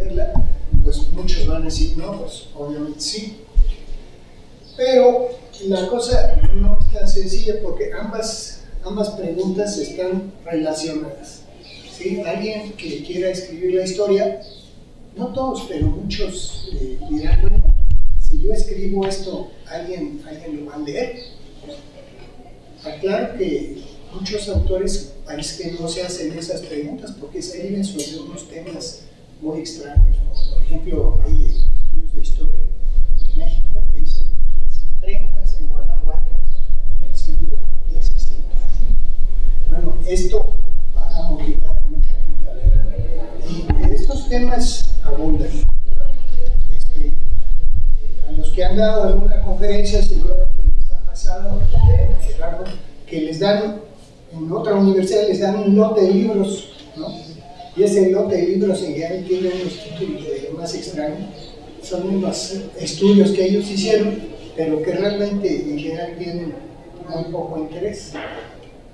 entenderla, pues muchos van a decir, no, pues obviamente sí. Pero la cosa no es tan sencilla porque ambas preguntas están relacionadas. ¿Sí? Alguien que quiera escribir la historia, no todos, pero muchos dirán, bueno, si yo escribo esto, ¿alguien lo va a leer? Claro que muchos autores parece que no se hacen esas preguntas porque se viven sobre unos temas muy extraños, ¿no? Por ejemplo, hay estudios de historia de México que dicen las imprentas en Guanajuato en el siglo XVII. Bueno, esto va a motivar a mucha gente a leer. Y estos temas abundan. A los que han dado alguna conferencia seguramente les ha pasado, Gerardo, que les dan, en otra universidad les dan un lote de libros, ¿no? Y ese lote de libros en general tiene unos títulos más extraños, son unos estudios que ellos hicieron, pero que realmente en general tienen muy poco interés.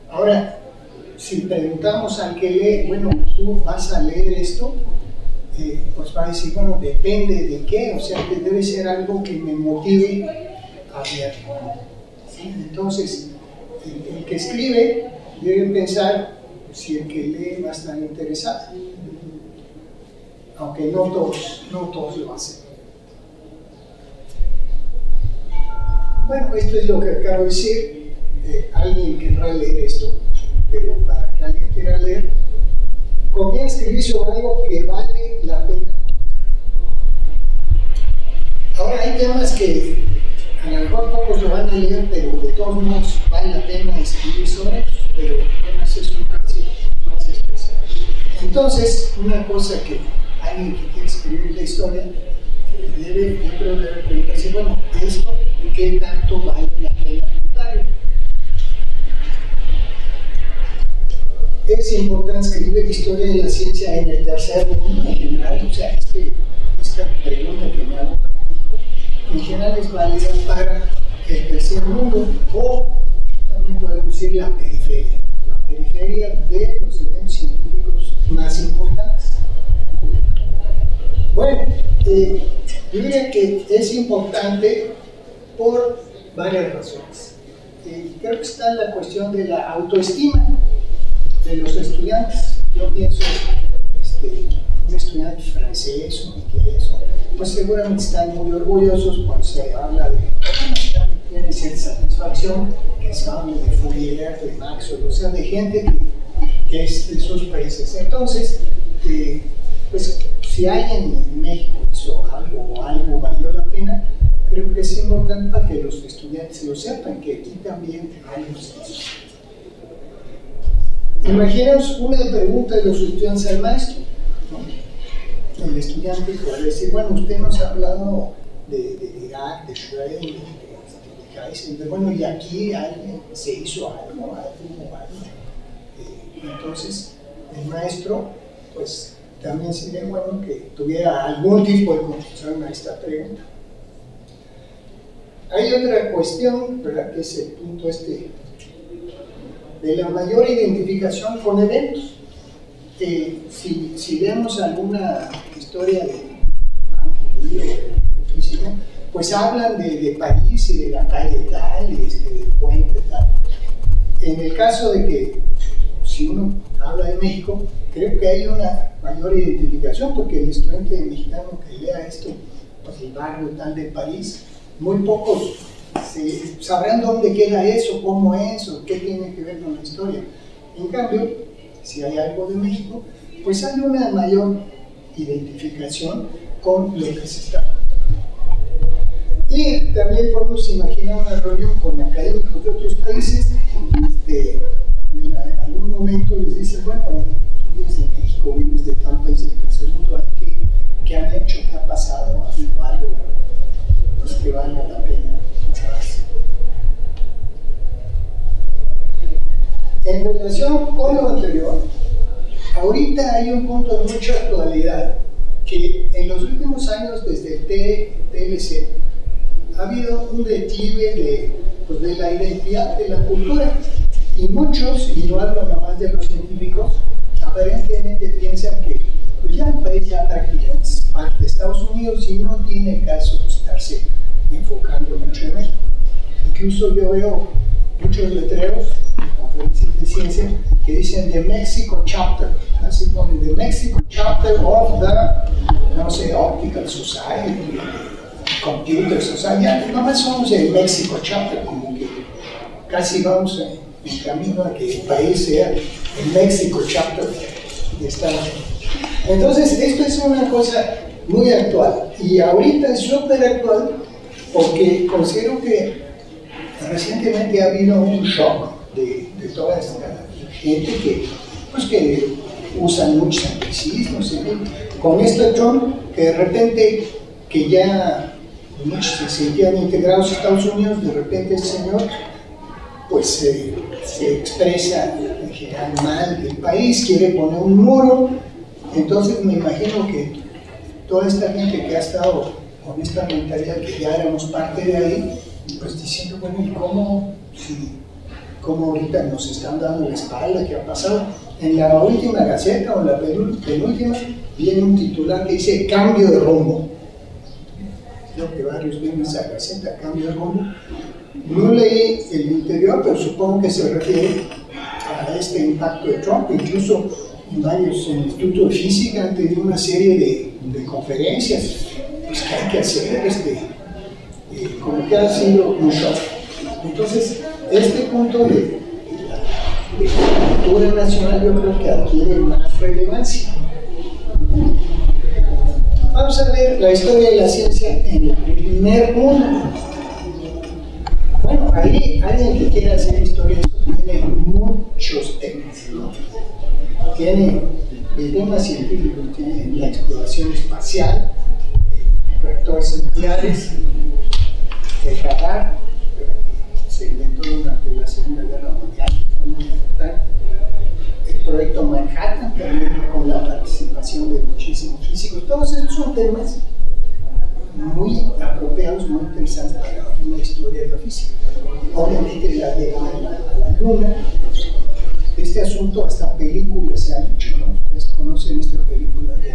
Ahora, si preguntamos al que lee, bueno, ¿tú vas a leer esto? Pues va a decir, bueno, depende de qué, o sea, que debe ser algo que me motive a leer. ¿Sí? Entonces, el que escribe debe pensar si el que lee va a estar interesado, aunque no todos lo hacen. Bueno, esto es lo que acabo de decir. Alguien querrá leer esto, pero para que alguien quiera leer, conviene escribir sobre algo que vale la pena. Ahora hay temas que a lo mejor pocos lo van a leer, pero de todos modos vale la pena escribir sobre ellos, pero temas es un caso más especial. Entonces, una cosa que alguien que quiere escribir la historia yo creo que debe preguntarse, bueno, ¿esto qué tanto vale la pena contarlo? Es importante escribir historia de la ciencia en el tercer mundo en general, o sea, esta pregunta que me hago en general es válida para el tercer mundo, o también podemos decir la periferia de los eventos científicos más importantes. Bueno, yo diría que es importante por varias razones. Creo que está la cuestión de la autoestima de los estudiantes. Yo pienso, un estudiante francés o inglés, pues seguramente están muy orgullosos cuando se habla de, tienen cierta satisfacción que se habla de Fourier, de Maxwell, o sea, de gente que es de sus países. Entonces, pues si alguien en México hizo algo o algo valió la pena, creo que es importante para que los estudiantes lo sepan, que aquí también hay justicia. Imaginaos una pregunta de los estudiantes al maestro, ¿no? El estudiante puede decir, bueno, usted nos ha hablado de Dirac, de Schrödinger, de Heisenberg, bueno, y aquí alguien se hizo algo. Entonces, el maestro, pues, también sería bueno que tuviera algún tipo de conclusión a esta pregunta. Hay otra cuestión, ¿verdad?, que es el punto de la mayor identificación con eventos. Si vemos alguna historia de física, pues hablan de París y de la calle tal, del puente tal. En el caso de que, si uno habla de México, creo que hay una mayor identificación, porque el estudiante mexicano que lea esto, pues el barrio tal de París, muy pocos sabrán dónde queda eso, cómo es, o qué tiene que ver con la historia. En cambio, si hay algo de México, pues hay una mayor identificación con lo que se está contando. Y también podemos imaginar una reunión con académicos de otros países, en algún momento les dicen, bueno, tú vienes de México, vienes de tal país del tercer mundo, ¿qué han hecho? ¿Qué ha pasado? ¿Ha habido algo pues, que valga la pena? En relación con lo anterior, ahorita hay un punto de mucha actualidad que en los últimos años, desde el TLC, ha habido un declive de la identidad de la cultura, y muchos, y no hablo nada más de los científicos, aparentemente piensan que pues ya el país ya ya prácticamente es parte de Estados Unidos y no tiene caso estarse enfocando mucho en México. Incluso yo veo muchos letreros de conferencias de ciencia que dicen The Mexico Chapter, así ponen The Mexico Chapter of the, no sé, Optical Society, Computer Society, ya nomás somos el Mexico Chapter, como que casi vamos en camino a que el país sea el Mexico Chapter de Estados Unidos. Entonces, esto es una cosa muy actual, y ahorita es súper actual porque considero que recientemente ha habido un shock de toda esta gente que usa muchos anglicismos, con esto Trump, que de repente, que ya muchos se sentían integrados a Estados Unidos, de repente el señor pues se expresa en general mal del país, quiere poner un muro. Entonces me imagino que toda esta gente que ha estado con esta mentalidad que ya éramos parte de ahí, pues diciendo, bueno, ¿y cómo ahorita nos están dando la espalda? ¿Qué ha pasado? En la última Gaceta o la penúltima viene un titular que dice cambio de rumbo. Creo que varios ven esa Gaceta, cambio de rumbo. No leí el interior, pero supongo que se refiere a este impacto de Trump. Incluso varios en el Instituto de Física han tenido una serie de conferencias pues, que hay que hacer, como que ha sido un shock. Entonces, este punto de la cultura nacional yo creo que adquiere más relevancia. Vamos a ver la historia de la ciencia en el primer mundo. Bueno, ahí alguien que quiera hacer historia tiene muchos temas, ¿no? Tiene el tema científico, tiene la exploración espacial, reactores nucleares, el radar, que se inventó durante la Segunda Guerra Mundial, fue muy importante. El proyecto Manhattan, también con la participación de muchísimos físicos. Todos estos son temas muy apropiados, muy interesantes para una historia de la física. Obviamente la llegada a la Luna, este asunto hasta películas se han hecho, ¿no? Ustedes conocen esta película de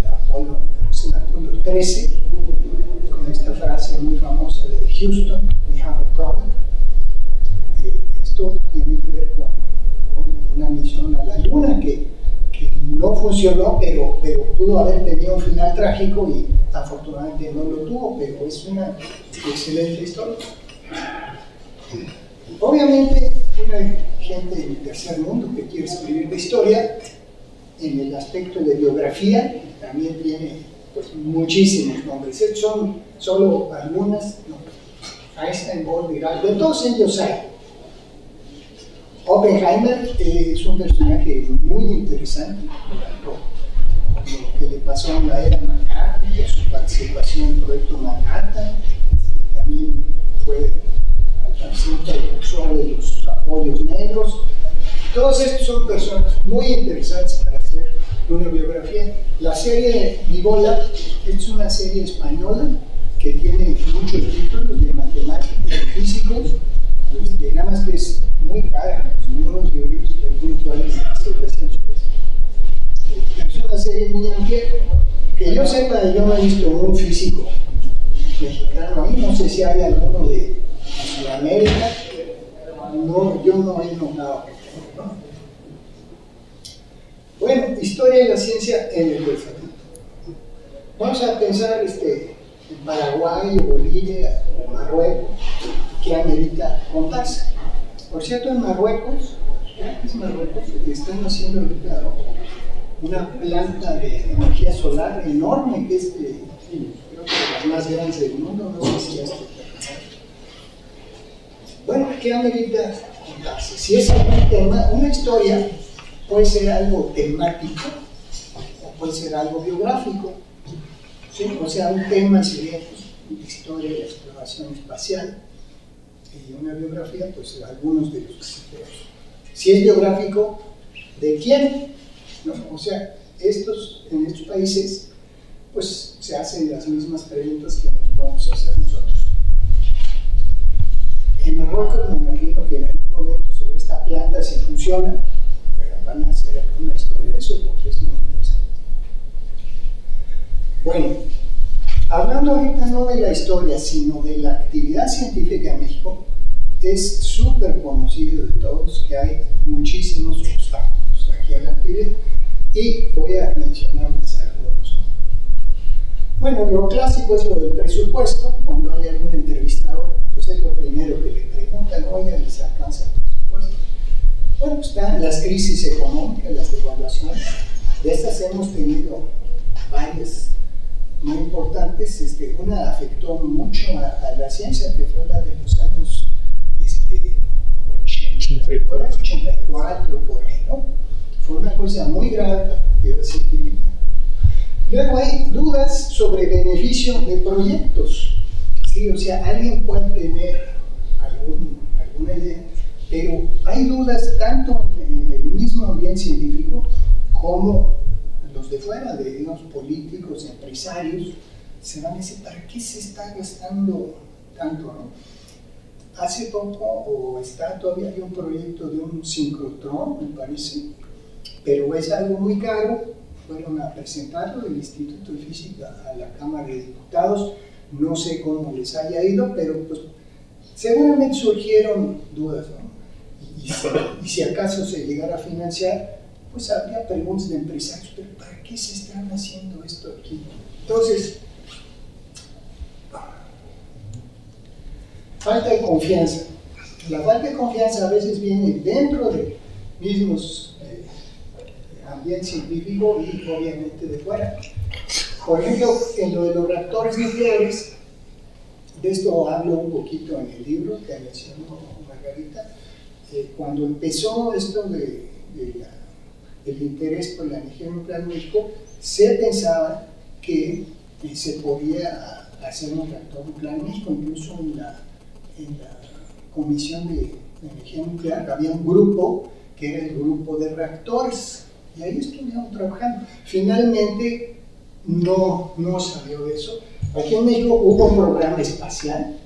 Apolo, es el Apolo 13, con esta frase muy famosa de Houston, we have a problem. Esto tiene que ver con una misión a la Luna que no funcionó, pero pudo haber tenido un final trágico y afortunadamente no lo tuvo, pero es una excelente historia. Obviamente, una gente del tercer mundo que quiere escribir de historia, en el aspecto de biografía, también tiene pues, muchísimos nombres. Estos son solo algunas, no. Einstein, Bohr, Dirac, de todos ellos hay. Oppenheimer es un personaje muy interesante, lo que le pasó en la era Manhattan, su participación en el proyecto Manhattan, también fue al precursor de los apoyos negros. Todos estos son personas muy interesantes para hacer una biografía. La serie Nivola es una serie española que tiene muchos títulos de matemáticos y físicos, nada más que es muy cara, son unos libros virtuales de 300 pesos. Es una serie muy amplia, que yo sepa, yo no he visto un físico mexicano ahí, no sé si hay alguno de Sudamérica, no, yo no he notado. Bueno, historia de la ciencia en el Pacífico. Vamos a pensar en Paraguay, o Bolivia, o Marruecos, que amerita contarse. Por cierto, en Marruecos, están haciendo ahorita una planta de energía solar enorme, que es creo que de las más grandes del mundo, no sé si ya está. Bueno, ¿qué amerita contarse? Si es algún tema, una historia puede ser algo temático o puede ser algo biográfico. ¿Sí? O sea, un tema sería pues, la historia de la exploración espacial, y una biografía, pues algunos de los que se crean. Si es biográfico, ¿de quién? ¿No? O sea, en estos países, pues se hacen las mismas preguntas que nos podemos hacer nosotros. En Marruecos me imagino que en algún momento sobre esta planta si funciona, pero van a hacer una historia de eso porque es muy interesante. Bueno, hablando ahorita no de la historia, sino de la actividad científica en México, es súper conocido de todos que hay muchísimos obstáculos aquí a la actividad, y voy a mencionar más algunos, ¿no? Bueno, lo clásico es lo del presupuesto. Cuando hay algún entrevistador, pues es lo primero que le preguntan: oye, ¿les alcanza el presupuesto? Bueno, pues están las crisis económicas, las devaluaciones. De estas hemos tenido varias muy importantes. Una afectó mucho a la ciencia, que fue la de los años 84, por ahí, ¿no? Fue una cosa muy grave para la actividad científica. Luego hay dudas sobre beneficio de proyectos. Sí, o sea, alguien puede tener alguna idea, pero hay dudas tanto en el mismo ambiente científico como los de fuera, de los políticos, empresarios, se van a decir: ¿para qué se está gastando tanto, no? Hace poco, o está todavía, hay un proyecto de un sincrotrón, me parece, pero es algo muy caro. Fueron a presentarlo del Instituto de Física a la Cámara de Diputados. No sé cómo les haya ido, pero pues seguramente surgieron dudas, ¿no? Y si acaso se llegara a financiar, pues habría preguntas de empresarios: ¿pero para qué se están haciendo esto aquí? Entonces, falta de confianza. La falta de confianza a veces viene dentro de mismos ambiente científico y obviamente de fuera. Por ejemplo, en lo de los reactores nucleares, de esto hablo un poquito en el libro que mencionó Margarita. Cuando empezó esto del interés por la energía nuclear en México, se pensaba que se podía hacer un reactor nuclear en México. Incluso en la Comisión de Energía Nuclear había un grupo que era el grupo de reactores, y ahí estuvieron trabajando. Finalmente no salió de eso. Aquí en México hubo un programa espacial.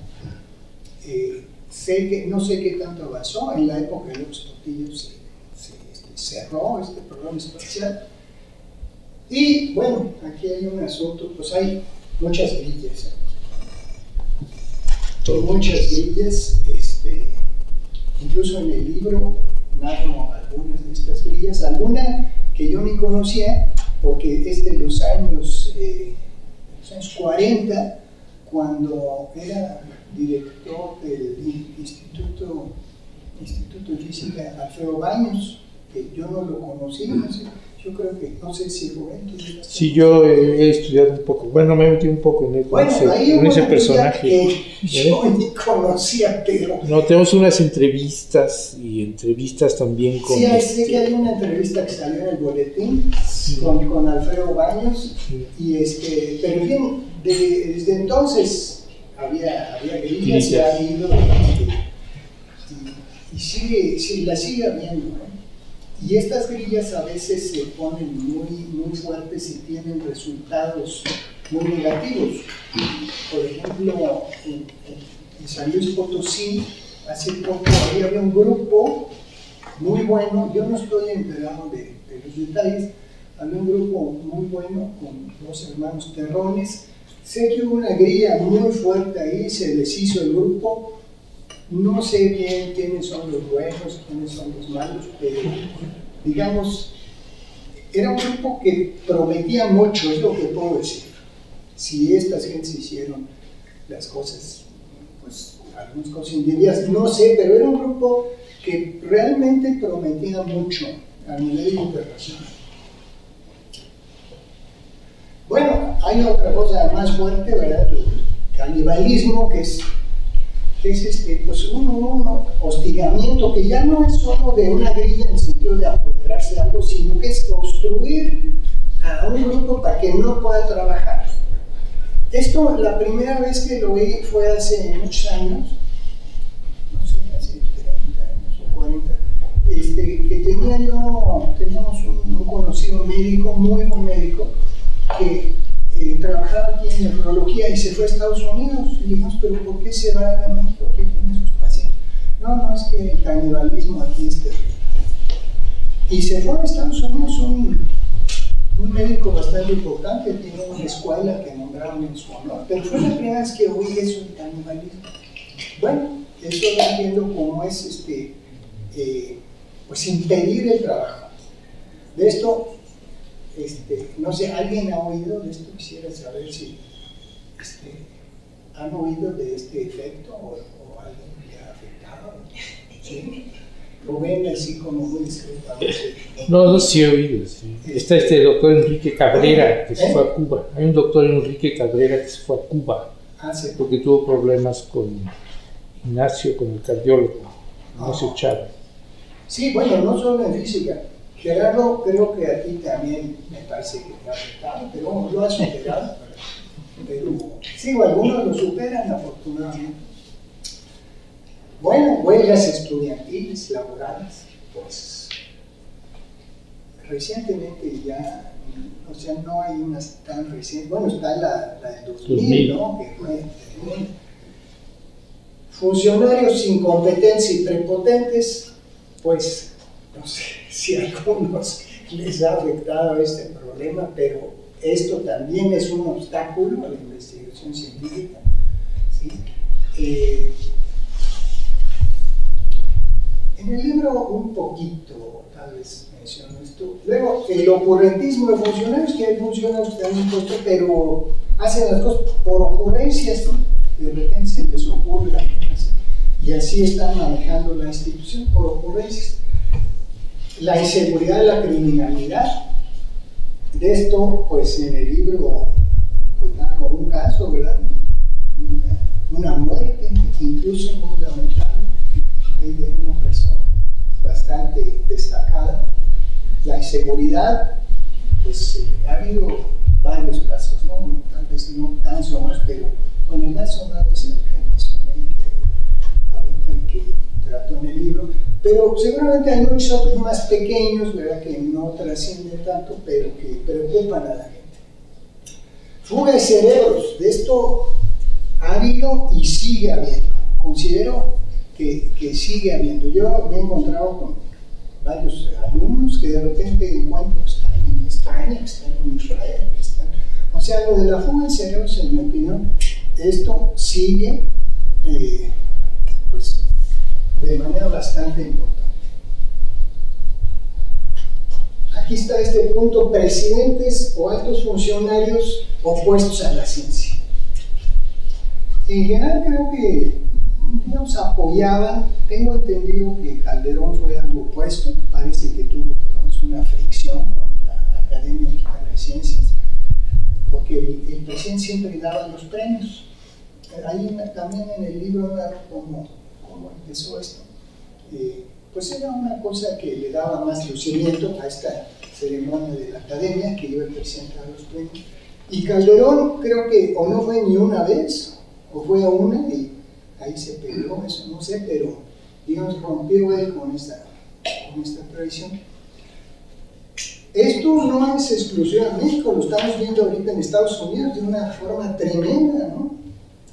No sé qué tanto avanzó. En la época de López Portillo se cerró este programa espacial. Y bueno, aquí hay un asunto, pues hay muchas grillas. Muchas grillas, incluso en el libro narro algunas de estas grillas, alguna que yo ni conocía, porque es de los años 40, cuando era director del Instituto de Física Alfredo Baños, que yo no lo conocí, no sé, yo creo que, no sé si Rubén... Sí, yo he estudiado un poco, bueno, me metí un poco en ese personaje. Que yo ni conocía, pero... No, tenemos unas entrevistas también con... Sí, sé que hay una entrevista que salió en el boletín, sí, con Alfredo Baños, sí. Pero en fin, desde entonces había grillas, ya ha habido, y la sigue habiendo, ¿no? Y estas grillas a veces se ponen muy fuertes y tienen resultados muy negativos. Por ejemplo, en San Luis Potosí, hace poco había un grupo muy bueno, yo no estoy enterado de los detalles, había un grupo muy bueno con dos hermanos Terrones. Sé que hubo una grilla muy fuerte ahí, se deshizo el grupo. No sé bien quiénes son los buenos, quiénes son los malos, pero digamos, era un grupo que prometía mucho, es lo que puedo decir. Si estas gentes hicieron las cosas, pues algunas cosas indebidas, no sé, pero era un grupo que realmente prometía mucho a nivel internacional. Bueno, hay otra cosa más fuerte, ¿verdad? El canibalismo, que es pues un hostigamiento que ya no es solo de una grilla en el sentido de apoderarse de algo, sino que es construir a un grupo para que no pueda trabajar. Esto, la primera vez que lo vi fue hace muchos años, no sé, hace 30 años o 40, que teníamos un conocido médico, muy buen médico, que trabajaba aquí en nefrología y se fue a Estados Unidos. Y dijimos: ¿pero por qué se va a México? ¿Qué tiene sus pacientes? No, es que el canibalismo aquí es terrible. Y se fue a Estados Unidos un médico bastante importante, tiene una escuela que nombraron en su honor, pero fue la primera vez que oí eso del canibalismo. Bueno, eso va viendo cómo es pues impedir el trabajo. De esto, no sé, ¿alguien ha oído de esto? Quisiera saber si han oído de este efecto o alguien le ha afectado. ¿Sí? ¿O ven así como muy discreto? No, sí he oído. Sí. Está este doctor Enrique Cabrera que se fue a Cuba. Hay un doctor Enrique Cabrera que se fue a Cuba sí, porque tuvo problemas con Ignacio, con el cardiólogo, Ignacio Chávez. Sí, bueno, no solo en física. Gerardo, creo que a ti también me parece que te ha afectado, pero lo has superado. Pero sí, algunos lo superan afortunadamente. Bueno, huelgas estudiantiles, laborales, pues recientemente ya, o sea, no hay unas tan recientes. Bueno, está la del 2000, ¿no? Que fue funcionarios incompetentes y prepotentes, pues no sé si a algunos les ha afectado este problema, pero esto también es un obstáculo a la investigación científica, ¿sí? En el libro un poquito, tal vez menciono esto. Luego, el ocurrentismo de funcionarios, que hay funcionarios que están impuestos, pero hacen las cosas por ocurrencias, ¿no? De repente se les ocurre algunas, y así están manejando la institución por ocurrencias. La inseguridad, la criminalidad. De esto, pues en el libro, pues narro un caso, ¿verdad? Una muerte, incluso muy lamentable, de una persona bastante destacada. La inseguridad, pues ha habido varios casos, ¿no? Tal vez no tan sonoros, pero bueno, el más sonado es el que mencioné, que ahorita que trato en el libro, pero seguramente hay muchos otros más pequeños, ¿verdad?, que no trascienden tanto, pero que preocupan a la gente. Fuga de cerebros, de esto ha habido y sigue habiendo. Considero que sigue habiendo. Yo me he encontrado con varios alumnos que de repente encuentro que están en España, que están en Israel, que están... O sea, lo de la fuga de cerebros, en mi opinión, esto sigue pues de manera bastante importante. Aquí está este punto: presidentes o altos funcionarios opuestos a la ciencia. En general creo que nos apoyaban. Tengo entendido que Calderón fue algo opuesto, parece que tuvo una fricción con la Academia Mexicana de Ciencias, porque el presidente siempre daba los premios. Ahí también en el libro narro cómo empezó esto. Pues era una cosa que le daba más lucimiento a esta ceremonia de la Academia, que iba a presentar los premios. Y Calderón creo que o no fue ni una vez, o fue a una, y ahí se peleó, eso no sé, pero digamos rompió él con esta tradición. Esto no es exclusivo de México, lo estamos viendo ahorita en Estados Unidos de una forma tremenda, ¿no?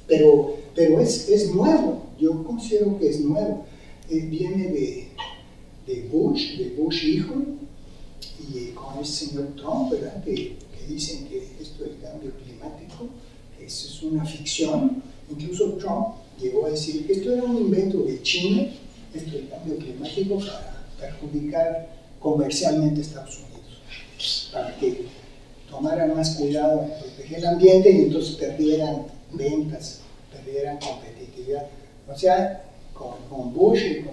Pero es nuevo, yo considero que es nuevo. Viene de Bush hijo, y con el señor Trump, ¿verdad?, que dicen que esto del cambio climático eso es una ficción. Incluso Trump llegó a decir que esto era un invento de China, esto del cambio climático, para perjudicar comercialmente a Estados Unidos, para que tomaran más cuidado en proteger el ambiente y entonces perdieran ventas, perdieran competitividad. O sea, con Bush y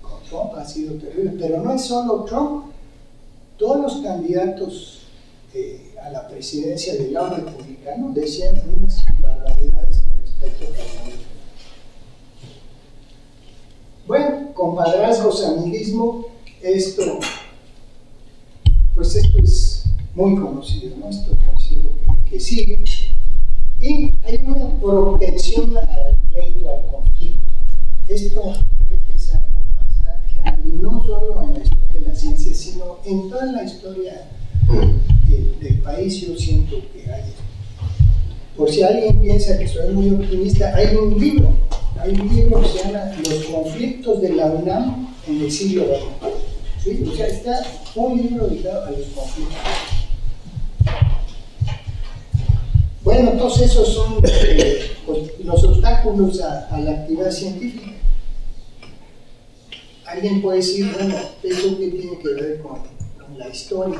con Trump ha sido terrible, pero no es solo Trump. Todos los candidatos a la presidencia del lado republicano decían unas barbaridades con respecto a Calderón. Bueno, compadrazgos, amiguismo, esto es muy conocido, ¿no? Esto conocido que sigue. Y hay una propensión al pleito, al conflicto. Esto creo que es algo bastante general, y no solo en la historia de la ciencia, sino en toda la historia del país. Yo siento que hay. Por si alguien piensa que soy muy optimista, hay un libro que se llama Los conflictos de la UNAM en el siglo XX. ¿Sí? O sea, está un libro dedicado a los conflictos. bueno, todos esos son pues, los obstáculos a la actividad científica. Alguien puede decir, bueno, ¿eso qué tiene que ver con la historia?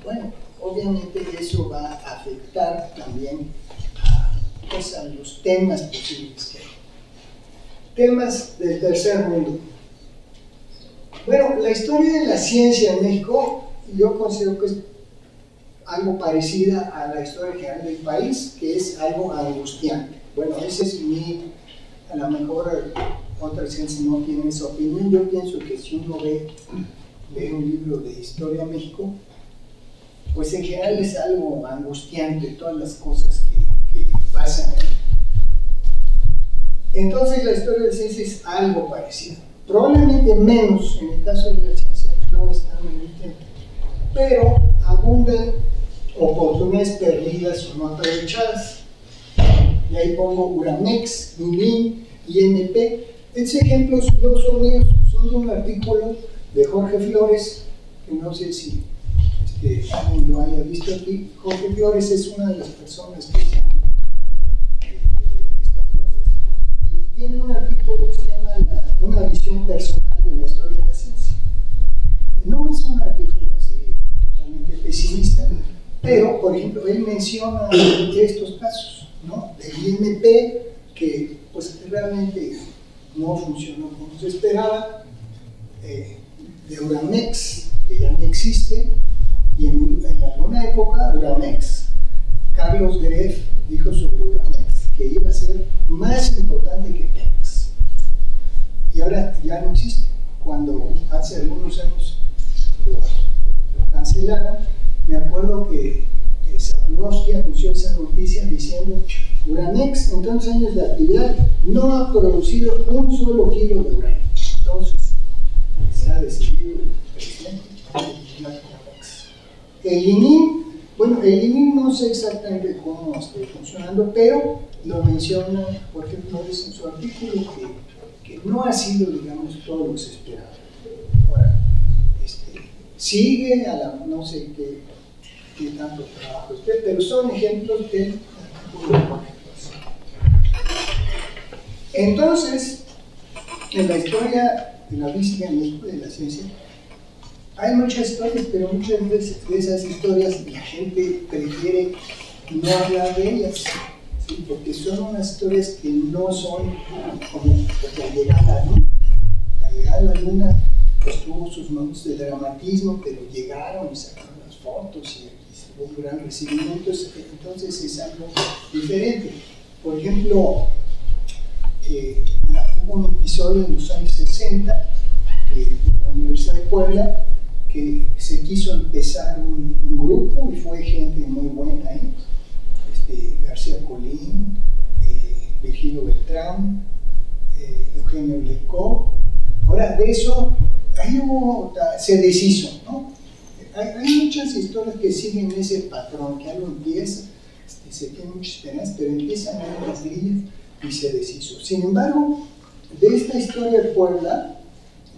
Bueno, obviamente eso va a afectar también pues, a los temas posibles que hay. Temas del tercer mundo. Bueno, la historia de la ciencia en México, yo considero que es algo parecida a la historia general del país, que es algo angustiante. Bueno, ese es a lo mejor otras ciencias no tienen esa opinión. Yo pienso que si uno lee un libro de historia de México, pues en general es algo angustiante, todas las cosas que pasan ahí. Entonces la historia de la ciencia es algo parecido. Probablemente menos en el caso de la ciencia, no es tan evidente, pero abundan oportunidades perdidas o no aprovechadas. Y ahí pongo Uramex, INIM, INP. Estos ejemplos no son míos, son de un artículo de Jorge Flores, que no sé si alguien lo haya visto aquí. Jorge Flores es una de las personas que se han estas cosas. Y tiene un artículo que se llama Una visión personal de la historia de la ciencia. No es un artículo así totalmente pesimista, pero, por ejemplo, él menciona estos casos, ¿no? Del INP, que pues realmente no funcionó como se esperaba, de Uramex, que ya no existe, y en alguna época Uramex, Carlos Greff dijo sobre Uramex que iba a ser más importante que Pemex, y ahora ya no existe. Cuando hace algunos años lo cancelaron, me acuerdo que Sapolsky anunció esa noticia diciendo: Uramex en tantos años de actividad no ha producido un solo kilo de uranio. Entonces se ha decidido el presidente eliminar Uramex. El INIM, bueno, el INIM no sé exactamente cómo está funcionando, pero lo menciona Jorge Flores en su artículo, que no ha sido, digamos, todo lo que se esperaba. Ahora, sigue a la, no sé qué tanto trabajo esté, pero son ejemplos del artículo de Jorge Flores. Entonces, en la historia de la física en México, de la ciencia, hay muchas historias, pero muchas veces de esas historias la gente prefiere no hablar de ellas, ¿sí? Porque son unas historias que no son como la llegada, ¿no? La llegada a la luna pues tuvo sus momentos de dramatismo, pero llegaron y sacaron las fotos y hubo un gran recibimiento, entonces es algo diferente. Por ejemplo, hubo un episodio en los años 60 en la Universidad de Puebla que se quiso empezar un grupo y fue gente muy buena ahí, García Colín, Virgilio Beltrán, Eugenio Lecó. Ahora, de eso, ahí se deshizo, ¿no? Hay muchas historias que siguen ese patrón, que algo empieza, se tiene muchas esperanzas, pero empiezan a ver las grillas y se deshizo. Sin embargo, de esta historia de Puebla,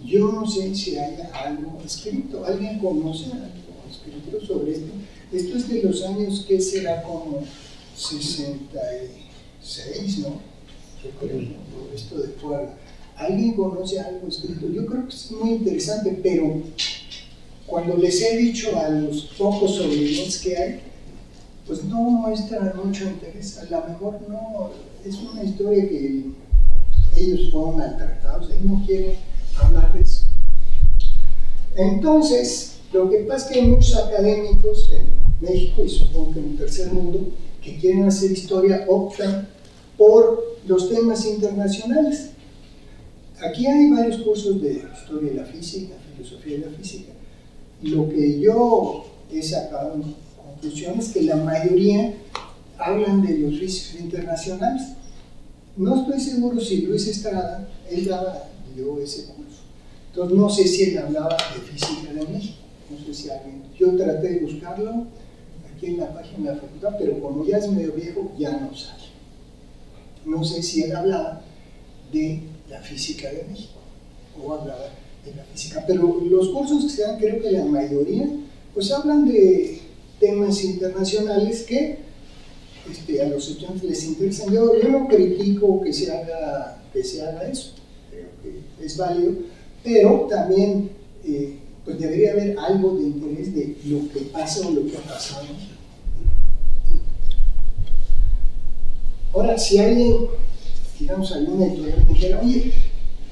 yo no sé si haya algo escrito. ¿Alguien conoce algo escrito sobre esto? Esto es de los años que será como 66, ¿no? Yo creo, esto de Puebla. ¿Alguien conoce algo escrito? Yo creo que es muy interesante, pero cuando les he dicho a los pocos sobrevivientes que hay, pues no muestran mucho interés. A lo mejor no, es una historia que ellos fueron maltratados, ellos no quieren hablar de eso. Entonces, lo que pasa es que hay muchos académicos en México y supongo que en el tercer mundo que quieren hacer historia optan por los temas internacionales. Aquí hay varios cursos de historia de la física, filosofía de la física. Lo que yo he sacado en conclusión es que la mayoría hablan de los físicos internacionales. No estoy seguro si Luis Estrada, él dio ese curso. Entonces no sé si él hablaba de física de México, no sé si alguien. Yo traté de buscarlo aquí en la página de la facultad, pero como ya es medio viejo, ya no sale. No sé si él hablaba de la física de México o hablaba de la física, pero los cursos que se dan, creo que la mayoría, pues hablan de temas internacionales que a los estudiantes les interesa. Yo no critico que se haga eso, creo que es válido, pero también pues debería haber algo de interés de lo que pasa o lo que ha pasado. Ahora, si alguien, digamos, algún editorial me dijera, oye,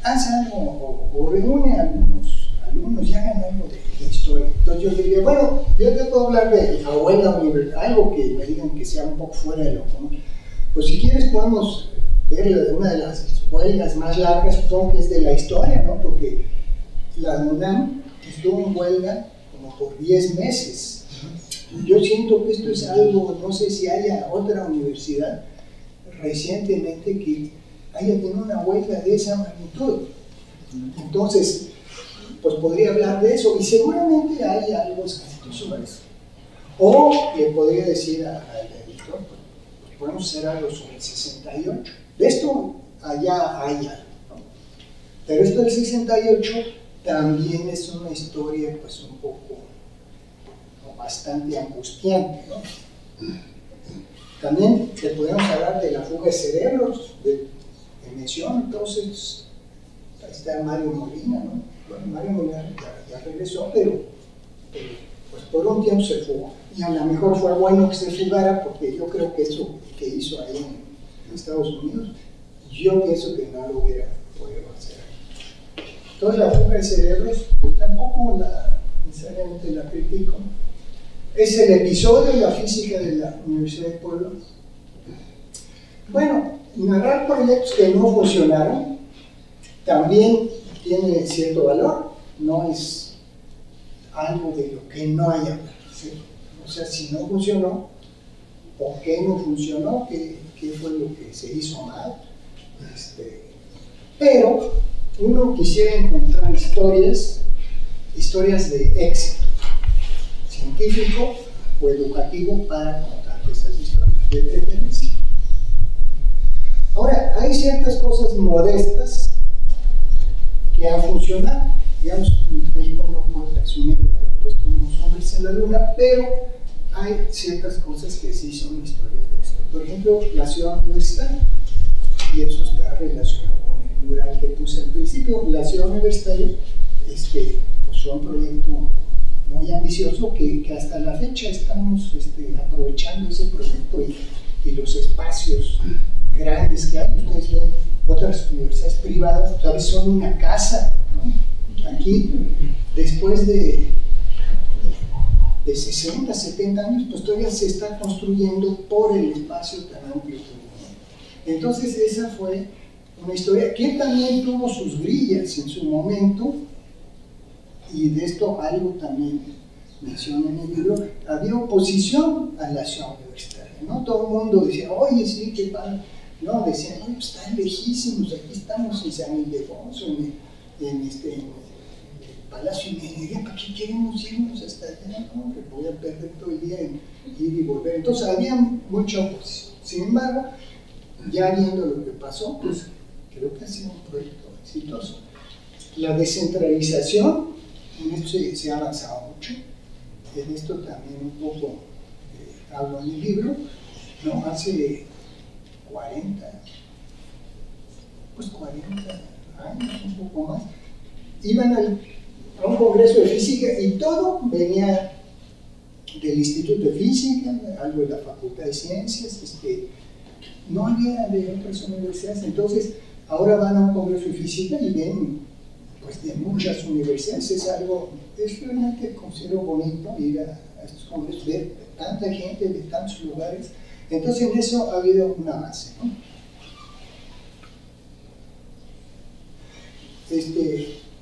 haz algo o reúne a algunos alumnos y hagan algo de historia. Entonces yo diría, bueno, yo te puedo hablar de la huelga universal, algo que me digan que sea un poco fuera de lo común. Pues si quieres podemos ver una de las huelgas más largas, supongo que es de la historia, ¿no? Porque la UNAM estuvo en huelga como por 10 meses. Yo siento que esto es algo, no sé si haya otra universidad recientemente que haya tenido una huelga de esa magnitud. Entonces, pues podría hablar de eso, y seguramente hay algo escrito sobre eso. O le podría decir al editor, pues podemos hacer algo sobre el 68. De esto allá hay algo, ¿no? Pero esto del 68 también es una historia pues un poco, o bastante angustiante, ¿no? También le podemos hablar de la fuga de cerebros, de mención. Entonces, ahí está Mario Molina, ¿no? Bueno, Mario Molina ya regresó, pero pues por un tiempo se fugó. Y a lo mejor fue bueno que se fugara, porque yo creo que eso que hizo ahí en Estados Unidos, yo pienso que no lo hubiera podido hacer. Entonces la fuga de cerebros, pues tampoco necesariamente la critico. Es el episodio de la física de la Universidad de Puebla. Bueno, narrar proyectos que no funcionaron también tiene cierto valor, no es algo de lo que no haya, ¿sí? O sea, si no funcionó, ¿por qué no funcionó? ¿Qué fue lo que se hizo mal? Pero uno quisiera encontrar historias de éxito científico o educativo para contar esas historias de preferencia. Ahora, hay ciertas cosas modestas que han funcionado. Digamos, México no puede presumir de haber puesto unos hombres en la luna, pero hay ciertas cosas que sí son historias de éxito. Por ejemplo, la ciudad universitaria, y eso está relacionado con el mural que puse al principio. La ciudad universitaria pues fue un proyecto muy ambicioso que hasta la fecha estamos aprovechando ese proyecto y los espacios grandes que hay. Ustedes ven otras universidades privadas, tal vez son una casa, ¿no? Aquí, después de 60, 70 años, pues todavía se está construyendo por el espacio tan amplio. Entonces esa fue una historia que también tuvo sus grillas en su momento, y de esto algo también menciona en el libro. Había oposición a la ciudad universitaria, ¿no? Todo el mundo decía, oye, sí, qué padre. No, decían, oye, pues están lejísimos, aquí estamos en San Ildefonso, en el Palacio de Minería, ¿para qué queremos irnos hasta allá? No, que voy a perder todo el día en ir y volver. Entonces había mucha oposición. Sin embargo, ya viendo lo que pasó, pues creo que ha sido un proyecto exitoso. La descentralización, en esto se ha avanzado mucho. En esto también un poco hablo en el libro, ¿no? Hace 40 años, un poco más, iban a un congreso de física y todo venía del Instituto de Física, algo de la Facultad de Ciencias, no había de otras universidades. Entonces ahora van a un congreso de física y ven pues de muchas universidades. Es realmente, considero bonito ir a estos congresos, ver tanta gente de tantos lugares. Entonces en eso ha habido un avance, ¿no?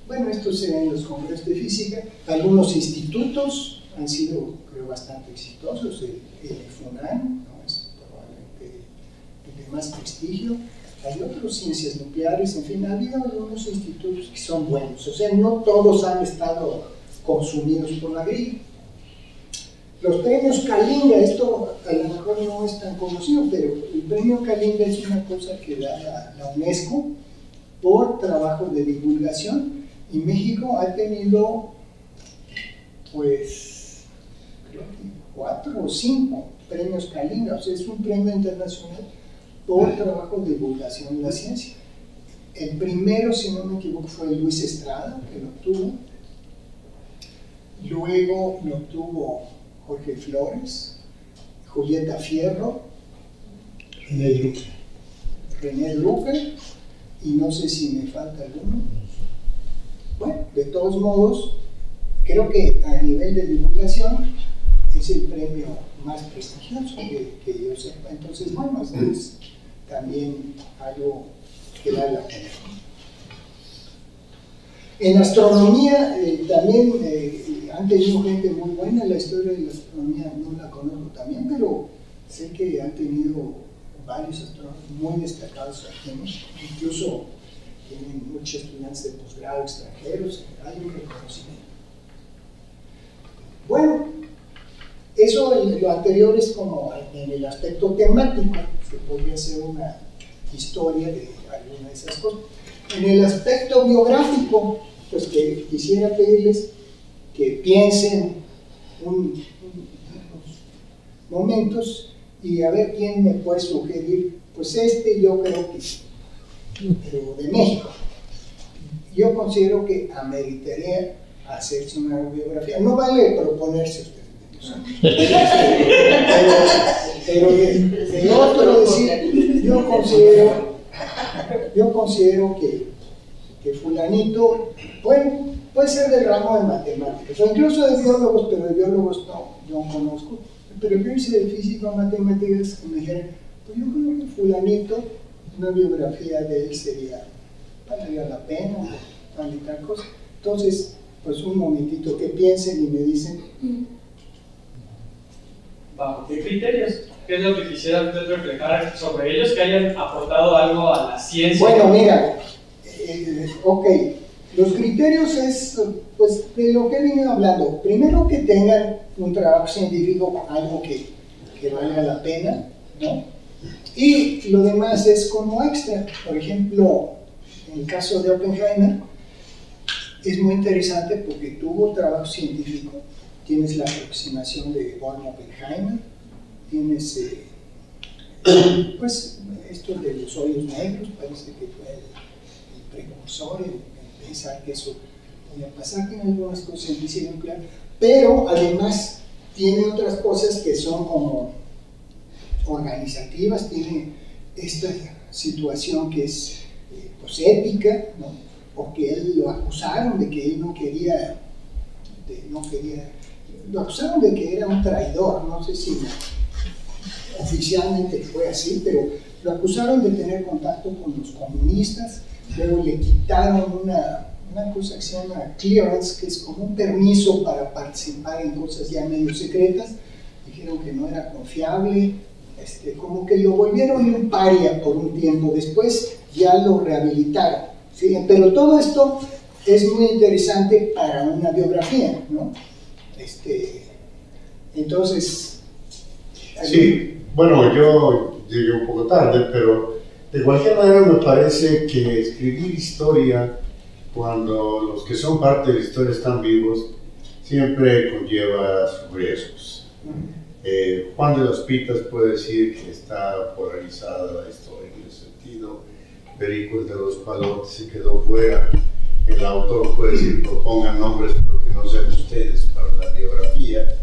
Bueno, estos serán los congresos de física. Algunos institutos han sido, creo, bastante exitosos. El FUNAM, ¿no? Es probablemente el de más prestigio. Hay otros, ciencias nucleares, en fin, ha habido algunos institutos que son buenos. O sea, no todos han estado consumidos por la grilla. Los premios Kalinga, esto a lo mejor no es tan conocido, pero el premio Kalinga es una cosa que da la UNESCO por trabajo de divulgación, y México ha tenido, pues, creo que 4 o 5 premios Kalinga, o sea, es un premio internacional por trabajo de divulgación en la ciencia. El primero, si no me equivoco, fue Luis Estrada, que lo obtuvo. Luego lo obtuvo Jorge Flores, Julieta Fierro, René Drucker, y no sé si me falta alguno. Bueno, de todos modos, creo que a nivel de divulgación es el premio más prestigioso que yo sepa. Entonces, bueno, es también algo que vale la pena. En astronomía también han tenido gente muy buena. La historia de la astronomía no la conozco también, pero sé que han tenido varios astrónomos muy destacados aquí en México. Incluso tienen muchos estudiantes de posgrado extranjeros, hay un reconocimiento. Bueno, eso lo anterior es como en el aspecto temático, que podría ser una historia de alguna de esas cosas. En el aspecto biográfico, pues que quisiera pedirles que piensen unos momentos y a ver quién me puede sugerir. Pues yo creo que sí, pero de México. Yo considero que ameritaría hacerse una biografía. No vale proponerse usted. Pero de otro decir, yo considero que fulanito puede ser del ramo de matemáticas, o incluso de biólogos, pero de biólogos no conozco, pero yo hice de físico matemáticas, y me dijeron, pues yo creo que fulanito, una biografía de él valdría la pena, tal y tal cosa. Entonces, pues un momentito que piensen y me dicen. ¿Bajo qué criterios? ¿Qué es lo que quisiera usted reflejar sobre ellos que hayan aportado algo a la ciencia? Bueno, mira, ok, los criterios es, pues, de lo que he venido hablando. Primero, que tengan un trabajo científico, algo que valga la pena, ¿no? Y lo demás es como extra. Por ejemplo, en el caso de Oppenheimer, es muy interesante porque tuvo trabajo científico. Tienes la aproximación de von Oppenheimer, tienes pues esto de los hoyos negros, parece que fue el precursor en pensar que eso podía pasar. Tiene algunas cosas que hicieron claro, pero además tiene otras cosas que son como organizativas. Tiene esta situación que es pues ética, ¿no? Porque él lo acusaron de que él no quería, lo acusaron de que era un traidor. No sé si oficialmente fue así, pero lo acusaron de tener contacto con los comunistas. Luego le quitaron una cosa que se llama clearance, que es como un permiso para participar en cosas ya medio secretas. Dijeron que no era confiable, como que lo volvieron un paria por un tiempo. Después ya lo rehabilitaron, ¿sí? Pero todo esto es muy interesante para una biografía, ¿no? Entonces... Sí, bueno, yo llegué un poco tarde, pero de cualquier manera me parece que escribir historia, cuando los que son parte de la historia están vivos, siempre conlleva sus riesgos. Juan de las Pitas puede decir que está polarizada la historia en ese sentido. Pericles de los Palotes se quedó fuera. El autor puede decir, propongan nombres, pero que no sean ustedes para la biografía.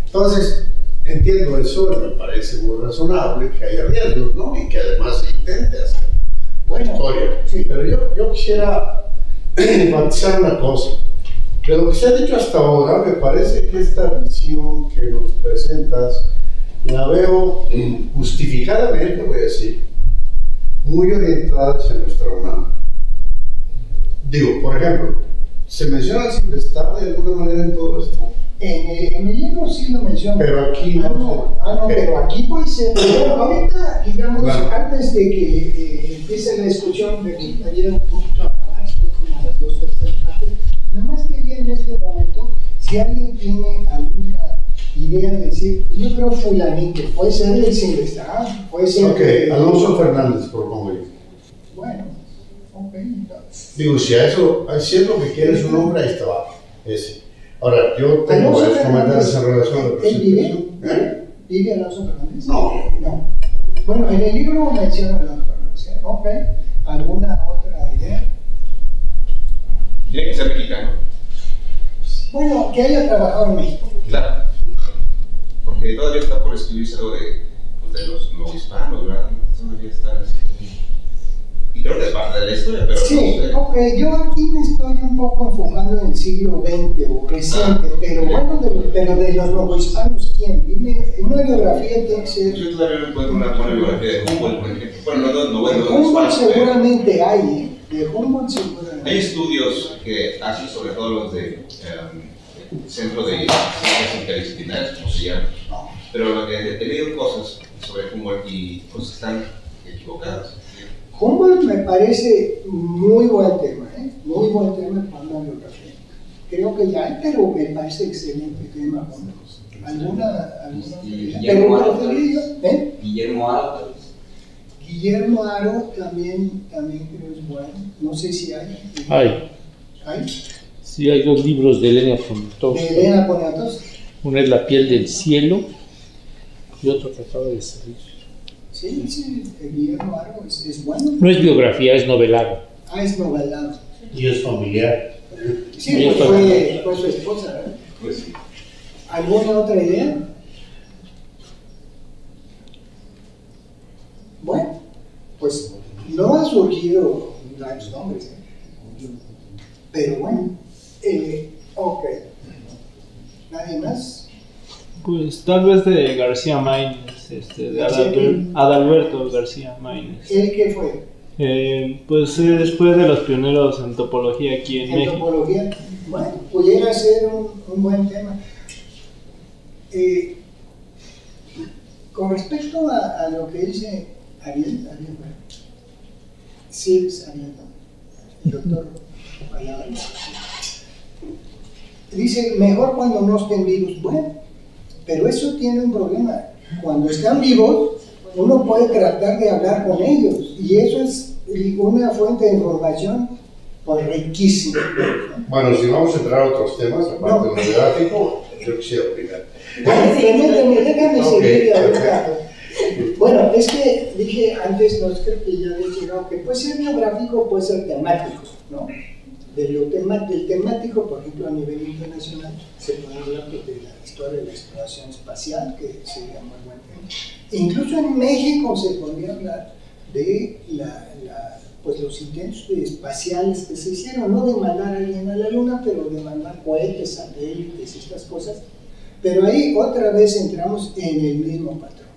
Entonces, entiendo eso y me parece muy razonable que haya riesgos, ¿no? Y que además se intente hacer buena historia. Sí, pero yo quisiera enfatizar una cosa. De lo que se ha dicho hasta ahora, me parece que esta visión que nos presentas la veo justificadamente, voy a decir, muy orientada hacia nuestra UNAM. Digo, por ejemplo, ¿se menciona el Silvestar de alguna manera en todo esto? En el libro sí lo menciona. Pero aquí no. Pero aquí puede ser. Bueno, ahorita, digamos, claro, antes de que empiece la discusión, me gustaría un poquito acabar, estoy como a las 2 terceras partes. Nada más quería en este momento, si alguien tiene alguna idea de decir, yo creo fulanito, puede ser el Silvestar, puede ser... Ok, Alonso Fernández, por favor. Bueno, ok. Entonces. Digo, si es lo que quiere su nombre, ahí está, ese. Ahora, yo tengo Alonso varios comentarios en Fernández, relación a la ¿él vive? presentación. ¿Vive Alonso Fernández? No. No. Bueno, en el libro menciona a Alonso Fernández. Ok. ¿Alguna otra idea? Tiene que ser mexicano. Bueno, que haya trabajado en México. Claro. Porque todavía está por escribirse algo de los no hispanos, ¿verdad? Todavía están así. Y creo que es parte de la historia, pero Sí, no sé. ok, yo aquí me estoy un poco enfocando en el siglo XX o reciente, pero bueno, pero de los novohispanos, ¿quién? Dime, una biografía tiene que ser. Yo todavía no encuentro una buena biografía de Humboldt, por ejemplo. Bueno, no De bueno, Humboldt seguramente hay, ¿eh? De Humboldt seguramente. hay estudios que hacen, sobre todo los de Centro de Ciencias Interdisciplinarias, como se llama. Pero lo que he leído cosas sobre Humboldt y cosas están equivocadas. Humboldt me parece muy buen tema, ¿eh? Muy buen tema para una biografía. Creo que ya hay, pero me parece excelente tema. ¿Alguna idea? Pero preferiría yo, ¿eh? Guillermo Aro. Guillermo Aro también creo es bueno. No sé si hay. Hay. ¿Hay? Sí, hay dos libros de Elena De Poniatowska. Elena Poniatowska. Uno es La piel del cielo y otro que acaba de salir. Sí, Guillermo Aro es bueno. No es biografía, es novelado. Ah, es novelado. Y es familiar. Sí, pues fue su esposa, ¿verdad? Pues sí. ¿Alguna otra idea? Bueno, pues no han surgido grandes nombres, ¿eh? Pero bueno, ok. ¿Nadie más? Pues tal vez de García Maínez, de Adalberto García Maínez. ¿El qué fue? Pues después de los pioneros en topología aquí en ¿En México. topología? Bueno, pudiera ser un buen tema. Con respecto a lo que dice Ariel, sí es Ariel, ¿no? El doctor Valladares. Dice, mejor cuando no estén vivos. Bueno, pero eso tiene un problema. Cuando están vivos, uno puede tratar de hablar con ellos, y eso es una fuente de información pues riquísima, ¿no? Bueno, si vamos a entrar a otros temas, aparte de lo gráfico, yo quisiera opinar. Bueno, permíteme, déjame Ok. seguir ahorita. Bueno, es que dije antes, no creo que ya había llegado, que puede ser biográfico, puede ser temático, ¿no? Del temático, por ejemplo, a nivel internacional, se puede hablar de la historia de la exploración espacial, que sería muy buen tema. Incluso en México se podría hablar de pues los intentos espaciales que se hicieron, no de mandar a alguien a la Luna, pero de mandar cohetes, satélites, estas cosas. Pero ahí otra vez entramos en el mismo patrón,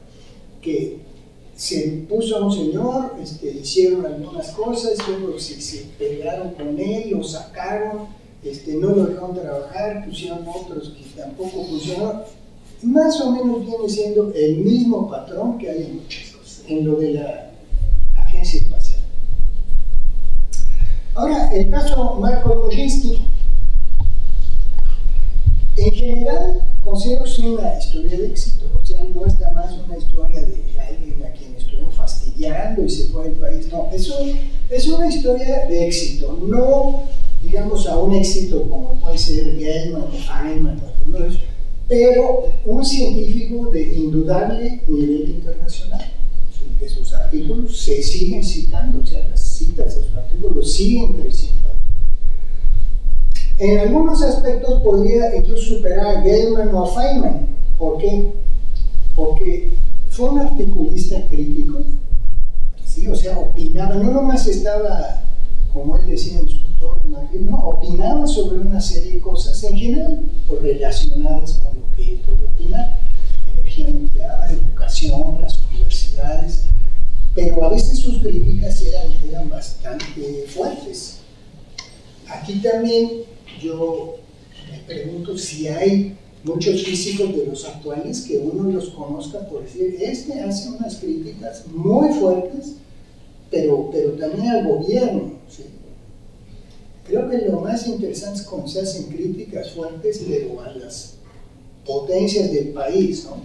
que se puso a un señor, hicieron algunas cosas, luego se pegaron con él, lo sacaron, no lo dejaron trabajar, pusieron otros que tampoco funcionaron. Más o menos viene siendo el mismo patrón que hay en muchas cosas, en lo de la agencia espacial. Ahora, el caso Marco Brzezinski, en general, considero que es una historia de éxito, o sea, no es nada más una historia de alguien a quien estuvieron fastidiando y se fue del país, no, es una historia de éxito, no, digamos, a un éxito como puede ser Gell-Mann o Feynman o alguno de esos, pero un científico de indudable nivel internacional, ¿sí? Que sus artículos se siguen citando, o sea, las citas de sus artículos siguen creciendo. En algunos aspectos podría incluso superar a Gell-Mann o a Feynman. ¿Por qué? Porque fue un articulista crítico, ¿sí? O sea, opinaba, no nomás estaba, como él decía en su torre de marfil, no, opinaba sobre una serie de cosas en general, pues, relacionadas con lo que él puede opinar: energía nuclear, educación, las universidades, pero a veces sus críticas eran bastante fuertes. Aquí también yo me pregunto si hay muchos físicos de los actuales que uno los conozca por decir, hace unas críticas muy fuertes, pero también al gobierno, ¿sí? Creo que lo más interesante es cuando se hacen críticas fuertes, pero a las potencias del país, ¿no?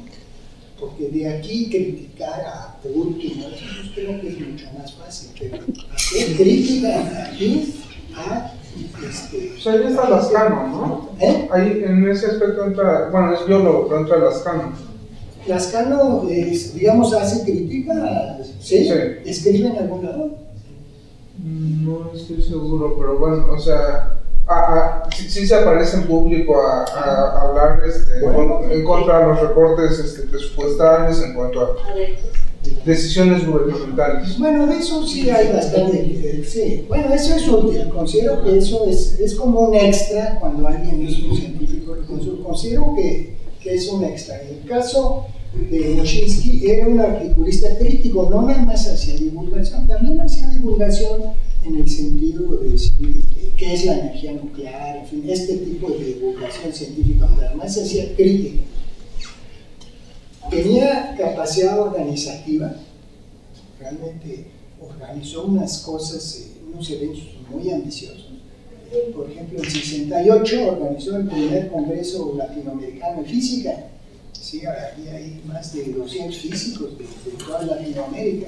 Porque de aquí criticar a Putin, ¿no? Creo que es mucho más fácil, pero hacer crítica aquí a Pues ahí está Lascano, ¿no? Ahí en ese aspecto entra, bueno, es biólogo, pero entra Lascano. Lascano, digamos, hace crítica, ¿sí? ¿Escribe en algún lado? No estoy seguro, pero bueno, o sea, sí se aparece en público a hablar en contra de los recortes presupuestarios, en cuanto a decisiones gubernamentales. Bueno, de eso sí hay bastante, sí. Bueno, eso es útil, considero que eso es como un extra cuando alguien es un científico, considero que es un extra. En el caso de Moshinsky era un articulista crítico, no nada más hacía divulgación, también hacía divulgación en el sentido de decir qué es la energía nuclear, en fin, este tipo de divulgación científica, pero además hacía crítica. Tenía capacidad organizativa, realmente organizó unas cosas, unos eventos muy ambiciosos. Por ejemplo, en 68 organizó el primer Congreso Latinoamericano de Física. Sí, hay más de 200 físicos de toda Latinoamérica.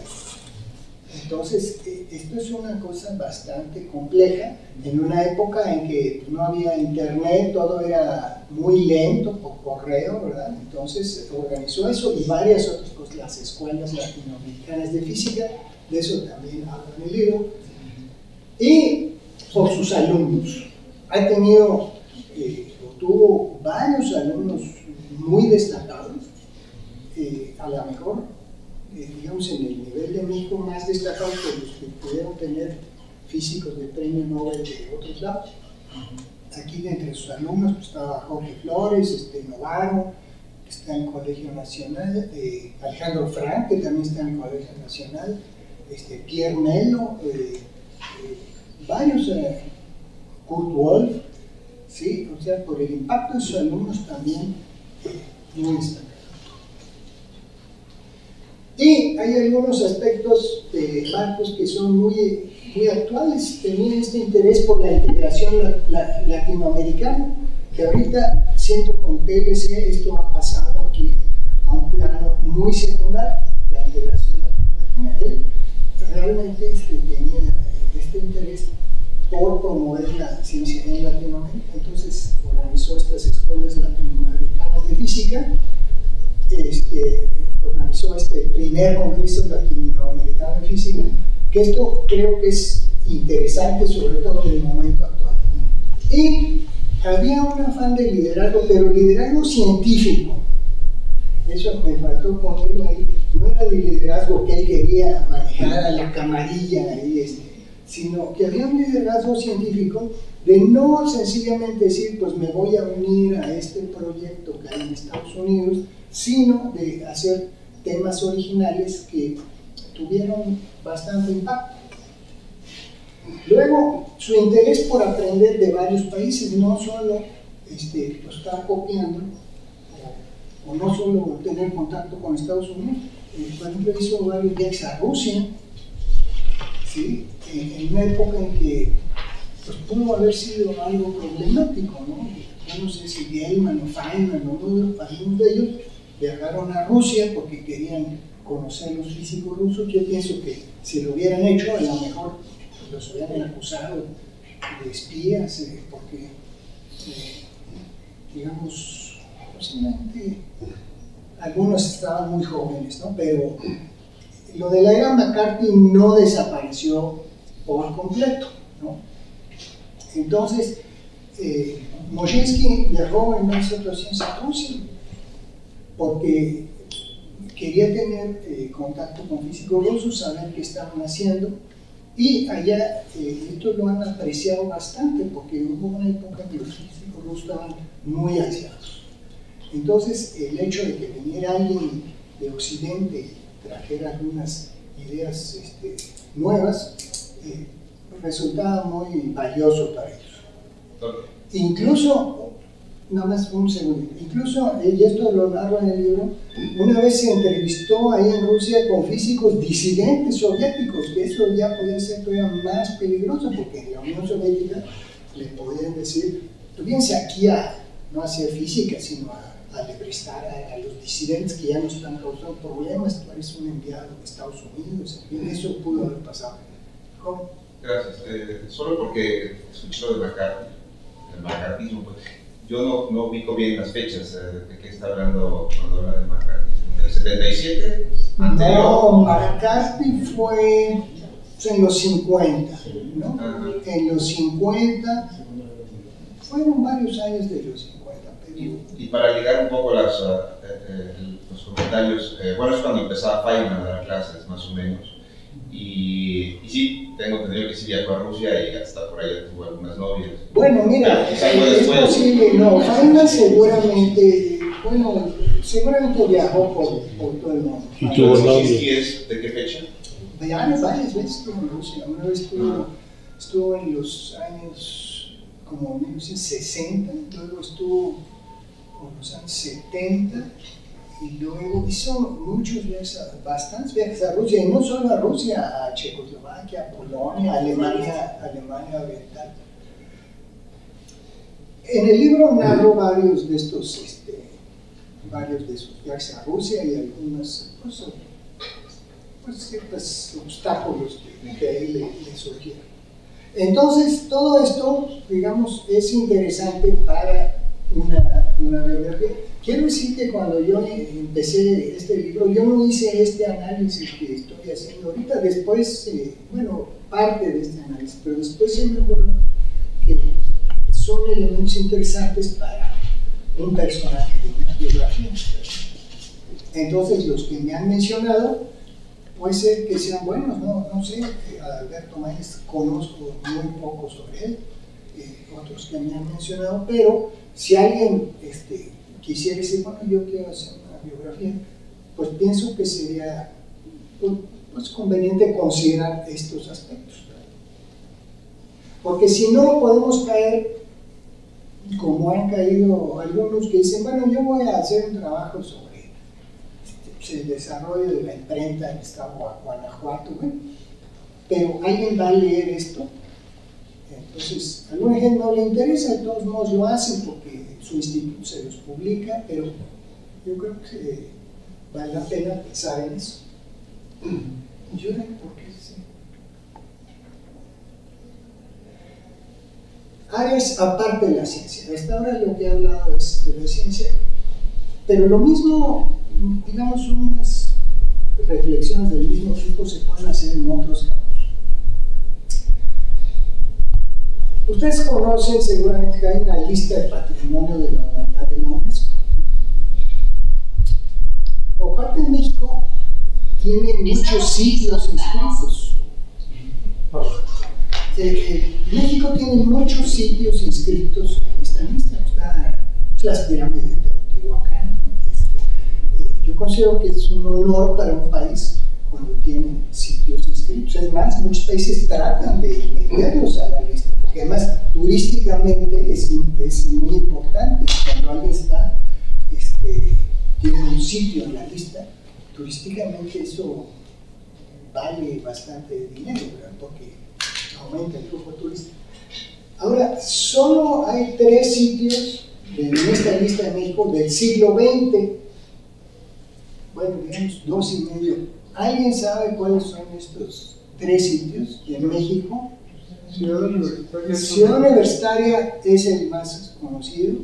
Entonces, esto es una cosa bastante compleja, en una época en que no había internet, todo era muy lento por correo, ¿verdad? Entonces organizó eso y varias otras cosas, las escuelas latinoamericanas de física, de eso también habla en el libro, y por sus alumnos. Ha tenido, tuvo varios alumnos muy destacados, a lo mejor, digamos, en el nivel de México más destacados que los que pudieron tener físicos de premio Nobel de otros lados. Aquí de entre sus alumnos pues, estaba Jorge Flores, Novaro, que está en el Colegio Nacional, Alejandro Frank, que también está en el Colegio Nacional, Pierre Melo, varios, Kurt Wolf, ¿sí? O sea, por el impacto de sus alumnos también muy destacados. Y hay algunos aspectos de Marcos que son muy actuales. Tenía este interés por la integración latinoamericana, que ahorita, siento con TLC, esto ha pasado aquí a un plano muy secundario, la integración latinoamericana. Él realmente tenía este interés por promover la ciencia en Latinoamérica, entonces organizó estas escuelas latinoamericanas de física, organizó este primer Congreso Latinoamericano de Física, que esto creo que es interesante, sobre todo en el momento actual. Y había un afán de liderazgo, pero liderazgo científico. Eso me faltó ponerlo ahí. No era de liderazgo que él quería manejar a la camarilla ahí, sino que había un liderazgo científico de no sencillamente decir, pues me voy a unir a este proyecto que hay en Estados Unidos, sino de hacer temas originales que tuvieron bastante impacto. Luego, su interés por aprender de varios países, no solo lo estar copiando, o no solo tener contacto con Estados Unidos, por ejemplo, hizo varios viajes a Rusia, ¿sí? En una época en que pues, pudo haber sido algo problemático, ¿no? Yo no sé si Gell-Mann o Feynman o algunos de ellos viajaron a Rusia porque querían conocer los físicos rusos. Yo pienso que si lo hubieran hecho, a lo mejor los hubieran acusado de espías, porque, digamos, posiblemente algunos estaban muy jóvenes, ¿no? Pero lo de la era McCarthy no desapareció por completo, ¿no? Entonces, Moshinsky viajó en 1800 a Rusia porque quería tener contacto con físicos rusos, saber qué estaban haciendo, y allá esto lo han apreciado bastante porque hubo una época en que los físicos rusos estaban muy ancianos. Entonces, el hecho de que viniera alguien de Occidente y trajera algunas ideas nuevas, resultaba muy valioso para ellos. Incluso, nada más un segundo, incluso, y esto lo narro en el libro, una vez se entrevistó ahí en Rusia con físicos disidentes soviéticos, que eso ya podía ser todavía más peligroso, porque en la Unión Soviética le podían decir, tú vienes aquí no a hacer física, sino a prestar a los disidentes que ya nos están causando problemas, tú eres un enviado de Estados Unidos, en fin, eso pudo haber pasado. Gracias. Solo porque escuché lo de McCarthy, el macartismo, pues yo no ubico bien las fechas de qué está hablando cuando habla de McCarthy. ¿Del 77? No, McCarthy fue en los 50, ¿no? En los 50, fueron varios años de los 50. Pero... Y para ligar un poco los comentarios, bueno, es cuando empezaba Feynman a dar clases, más o menos. Y sí, tengo entendido que sí viajó a Rusia y hasta por ahí tuvo algunas novias. Bueno, mira, es posible, no, Feynman seguramente viajó por todo el mundo. Y tuvo novias. ¿De qué fecha? Varias veces estuvo en Rusia. Una vez estuvo en los años como 1960, luego estuvo en los años 70 y luego hizo muchos viajes, bastantes viajes a Rusia, y no solo a Rusia, a Checoslovaquia, a Polonia, a Alemania Oriental. En el libro narro varios de esos viajes a Rusia y algunos ciertos obstáculos que ahí le surgieron. Entonces, todo esto, digamos, es interesante para una biografía. Quiero decir que cuando yo empecé este libro, yo no hice este análisis que estoy haciendo ahorita. Después, parte de este análisis, pero después se me ocurrió que son elementos interesantes para un personaje de una biografía. Entonces, los que me han mencionado, puede ser que sean buenos, no sé, a Alberto Maínez conozco muy poco sobre él, otros que me han mencionado, pero si alguien quisiera decir, bueno, yo quiero hacer una biografía, pues pienso que sería pues conveniente considerar estos aspectos. Porque si no, podemos caer, como han caído algunos que dicen, bueno, yo voy a hacer un trabajo sobre el desarrollo de la imprenta en el estado de Guanajuato, pero alguien va a leer esto. Entonces, a alguna gente no le interesa, de todos modos lo hacen porque su instituto se los publica, pero yo creo que vale la pena pensar en eso. Yo no, ¿por qué sí? Áreas aparte de la ciencia. Hasta ahora lo que he hablado es de la ciencia, pero lo mismo, digamos, unas reflexiones del mismo tipo se pueden hacer en otros campos. Ustedes conocen seguramente que hay una lista de patrimonio de la humanidad de la UNESCO. Por parte de México, tiene muchos sitios inscritos. México tiene muchos sitios inscritos en esta lista. Están las pirámides de Teotihuacán. Yo considero que es un honor para un país cuando tienen sitios inscritos. Es más, muchos países tratan de meterlos a la lista, porque además turísticamente es muy importante. Cuando alguien tiene un sitio en la lista, turísticamente eso vale bastante dinero, ¿verdad? Porque aumenta el flujo turístico. Ahora, solo hay 3 sitios en esta lista de México del siglo XX. Bueno, digamos 2 y medio. ¿Alguien sabe cuáles son estos 3 sitios en México? Ciudad Universitaria es el más conocido.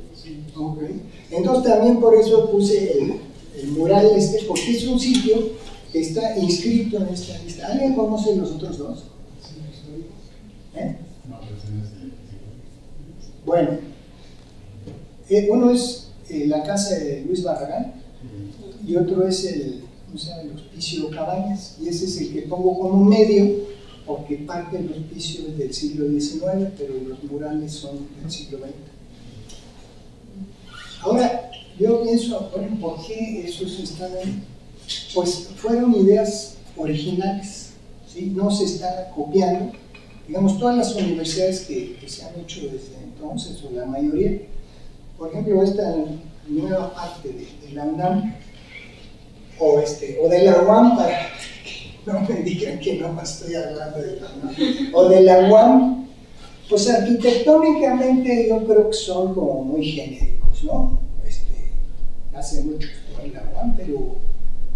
Okay. Entonces también por eso puse el mural porque es un sitio que está inscrito en esta lista. ¿Alguien conoce los otros 2? Bueno, uno es la casa de Luis Barragán y otro es el Hospicio Cabañas, y ese es el que pongo como medio porque parte del hospicio es del siglo XIX, pero los murales son del siglo XX. Ahora, yo pienso, bueno, ¿por qué esos están ahí? Pues fueron ideas originales, ¿sí? No se está copiando. Digamos, todas las universidades que se han hecho desde entonces, o la mayoría, por ejemplo, esta nueva parte de la UNAM, o de la UAM, para que no me digan que no estoy hablando de la UNAM, o de la UAM, pues arquitectónicamente yo creo que son como muy genéricos, ¿no? Hace mucho que estuve en la UAM,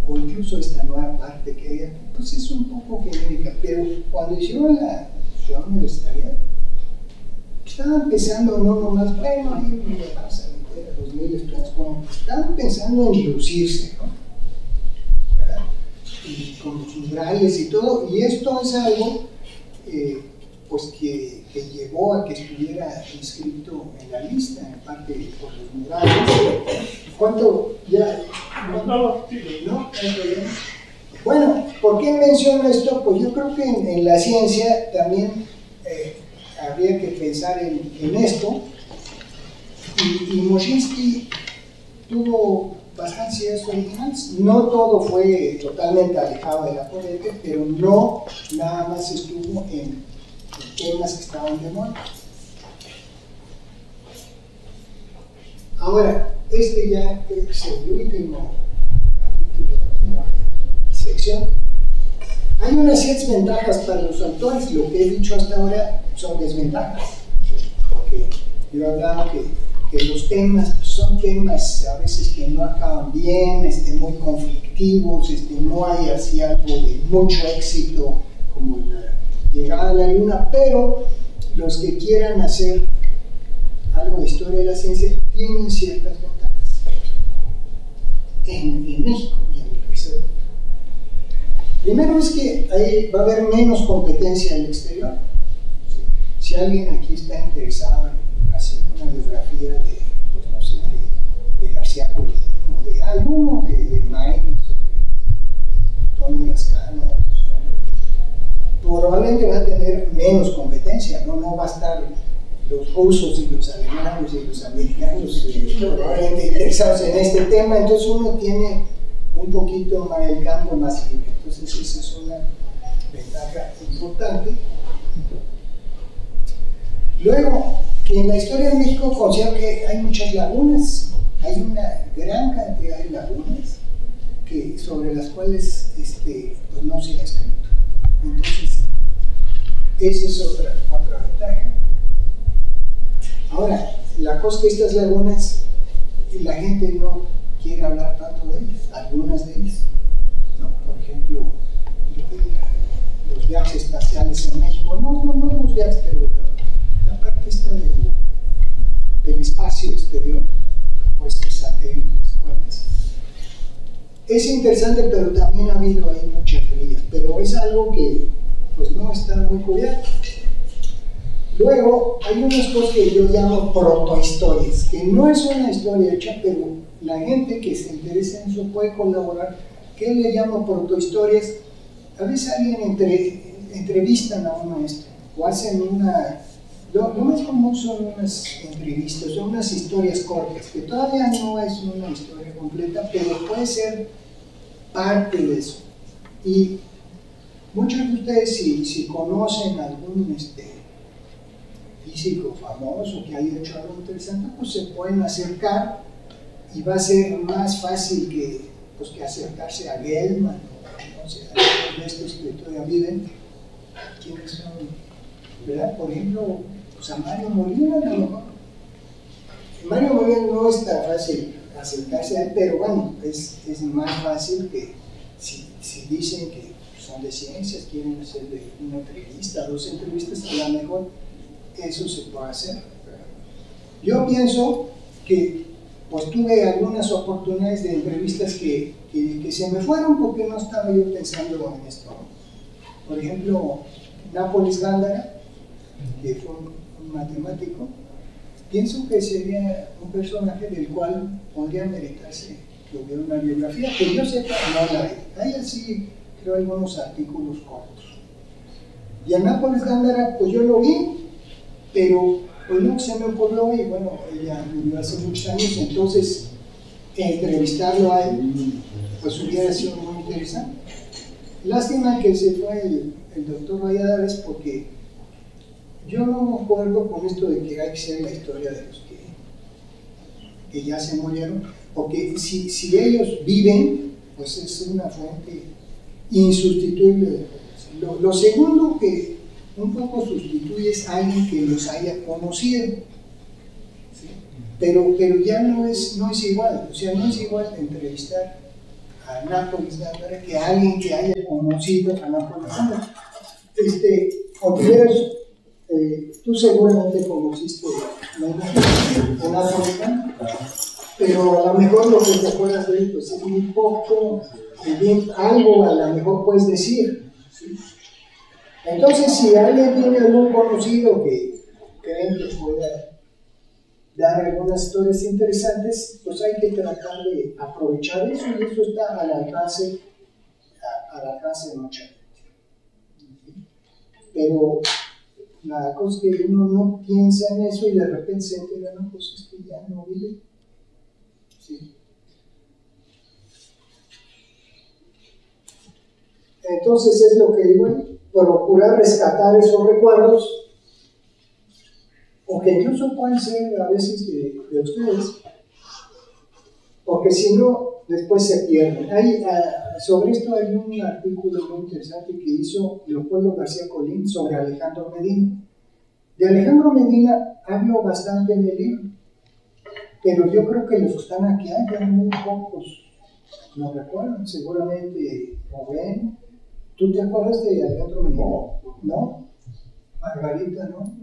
o incluso esta nueva parte que hay, pues es un poco genérica, pero cuando hicieron institución universitaria, estaban pensando no nomás, bueno, ahí me vas a meter a 2,000 estudiantes, como estaban pensando en lucirse, ¿no? ¿Verdad? Y con los murales y todo, y esto es algo pues que llevó a que estuviera inscrito en la lista, en parte por los murales. ¿Cuánto ya? No, bueno, ¿por qué menciono esto? Pues yo creo que en la ciencia también habría que pensar en esto, y Moshinsky tuvo bastantes ideas originales. No todo fue totalmente alejado de la corriente, pero no nada más estuvo en temas que estaban de moda. Ahora, este ya es el último capítulo de la sección. Hay unas ciertas ventajas para los autores. Lo que he dicho hasta ahora son desventajas, porque yo he hablado que los temas son temas a veces que no acaban bien, muy conflictivos, no hay así algo de mucho éxito como la llegada a la luna, pero los que quieran hacer algo de historia de la ciencia tienen ciertas ventajas en México y en el tercer. Primero es que ahí va a haber menos competencia en el exterior. Si alguien aquí está interesado en hacer una biografía de, pues no sé, de García Colín, o de alguno de Maines, o de Tony Lascano, probablemente va a tener menos competencia, no va a estar los rusos y los alemanes y los americanos probablemente interesados en este tema, entonces uno tiene un poquito más el campo más libre. Entonces esa es una ventaja importante. Luego, que en la historia de México considero que hay muchas lagunas, hay una gran cantidad de lagunas sobre las cuales pues no se ha escrito. Entonces, esa es otra ventaja. Ahora, la cosa es que estas lagunas, la gente no quiere hablar tanto de ellas, algunas de ellas. ¿No? Por ejemplo, los viajes espaciales en México, no los viajes, pero la parte esta del espacio exterior, pues satélites, cuentas. Es interesante, pero también ha habido ahí muchas grillas, pero es algo que pues no está muy cubierto. Luego, hay unas cosas que yo llamo protohistorias, que no es una historia hecha, pero la gente que se interesa en eso puede colaborar. ¿Qué le llamo protohistorias? A veces alguien entrevistan a un maestro, o hacen una... Lo más común son unas entrevistas, son unas historias cortas, que todavía no es una historia completa, pero puede ser parte de eso. Y muchos de ustedes, si conocen algún físico famoso que haya hecho algo interesante, pues se pueden acercar y va a ser más fácil que acercarse a Gell-Mann, o sea, a estos que todavía viven. ¿Quiénes son? ¿Verdad? Por ejemplo, pues a Mario Molina, a lo mejor. Mario Molina no es tan fácil acercarse a él, pero bueno, es más fácil que si dicen que son de ciencias, quieren hacerle una entrevista, 2 entrevistas, a lo mejor eso se puede hacer. Yo pienso que pues tuve algunas oportunidades de entrevistas que se me fueron porque no estaba yo pensando en esto. Por ejemplo, Nápoles Gándara, que fue un matemático, pienso que sería un personaje del cual podría meritarse que hubiera una biografía, que yo sepa, no la hay. Hay así, creo, algunos artículos cortos. Y a Nápoles Gándara, pues yo lo vi, pero pues no se me ocurrió, y bueno, ella murió hace muchos años, entonces entrevistarlo a él, pues hubiera sido muy interesante. Lástima que se fue el doctor Valladares, porque yo no me acuerdo con esto de que hay que ser la historia de los que ya se murieron, porque si ellos viven, pues es una fuente insustituible. Lo segundo que un poco sustituye es alguien que los haya conocido, ¿sí? pero ya no es igual, o sea, no es igual entrevistar a Nápoles Gándara que a alguien que haya conocido a Nápoles Gándara. Ontiveros Tú seguramente conociste en África, pero a lo mejor lo que te acuerdas de él pues, es muy poco, bien, algo a lo mejor puedes decir. ¿Sí? Entonces, si alguien tiene algún conocido que creen que pueda dar algunas historias interesantes, pues hay que tratar de aprovechar eso, y eso está al alcance de mucha gente. Pero la cosa es que uno no piensa en eso y de repente se entera, no, pues es que ya no vive. ¿Sí? Entonces es lo que digo, procurar rescatar esos recuerdos, o que incluso pueden ser a veces de ustedes, porque si no, después se pierden. Sobre esto hay un artículo muy interesante que hizo Leopoldo García Colín sobre Alejandro Medina. De Alejandro Medina hablo bastante en el libro, pero yo creo que los que están aquí hay muy pocos lo recuerdan, seguramente Rubén. ¿Tú te acuerdas de Alejandro Medina? ¿No? Margarita, ¿no?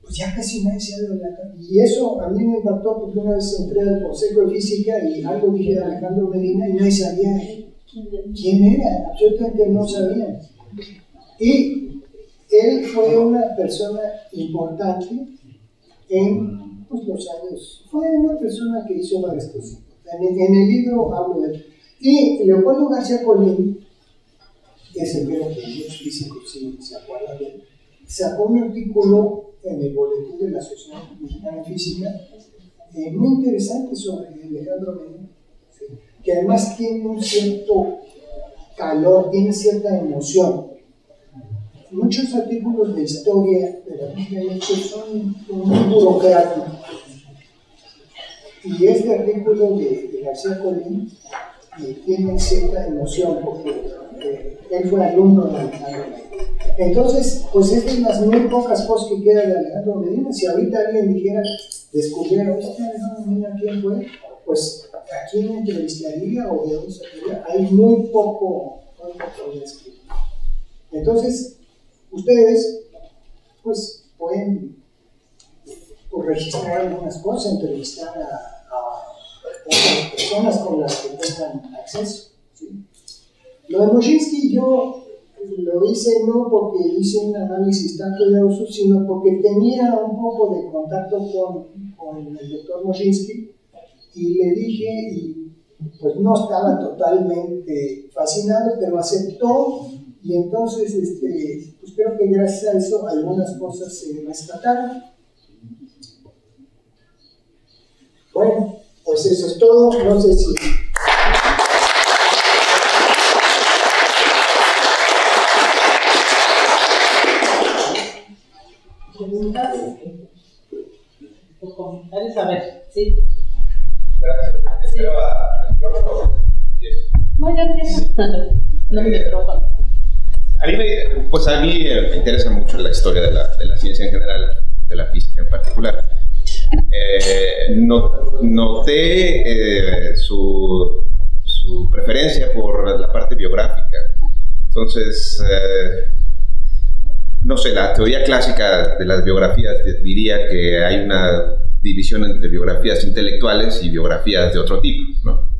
Pues ya casi nadie se ha adelantado. Y eso a mí me impactó porque una vez entré al Consejo de Física y algo dije de Alejandro Medina y nadie sabía quién era, absolutamente no sabían. Y él fue una persona importante en pues, los años, fue una persona que hizo varias cosas. En el libro hablo de él. Y Leopoldo García Colín, es el que muchos físicos sí se acuerdan de él, sacó un artículo en el boletín de la Asociación Mexicana de Física muy interesante sobre Alejandro Medina, ¿sí? Que además tiene un cierto calor, tiene cierta emoción. Muchos artículos de historia de la física de México son muy burocráticos, y este artículo de García Colín tiene cierta emoción porque él fue alumno de Alejandro Medina. Entonces, pues es de las muy pocas cosas que queda de Alejandro Medina. Si ahorita alguien dijera, descubrieron, Alejandro Medina, ¿quién fue? Pues, ¿a quién entrevistaría o de dónde sacaría? Hay muy poco de escrito. Entonces, ustedes, pues, pueden registrar algunas cosas, entrevistar a otras personas con las que tengan acceso. ¿Sí? Lo de Moshinsky yo lo hice no porque hice un análisis tan cuidadoso, sino porque tenía un poco de contacto con el doctor Moshinsky y le dije, y pues no estaba totalmente fascinado, pero aceptó, y entonces pues creo que gracias a eso algunas cosas se rescataron. Bueno, pues eso es todo, no sé si... Preguntas o comentarios, a ver, sí. Gracias. Sí. Muy bien, no me micrófono. A mí me interesa mucho la historia de la ciencia en general, de la física en particular. Noté su preferencia por la parte biográfica. Entonces, no sé, la teoría clásica de las biografías diría que hay una división entre biografías intelectuales y biografías de otro tipo, ¿no?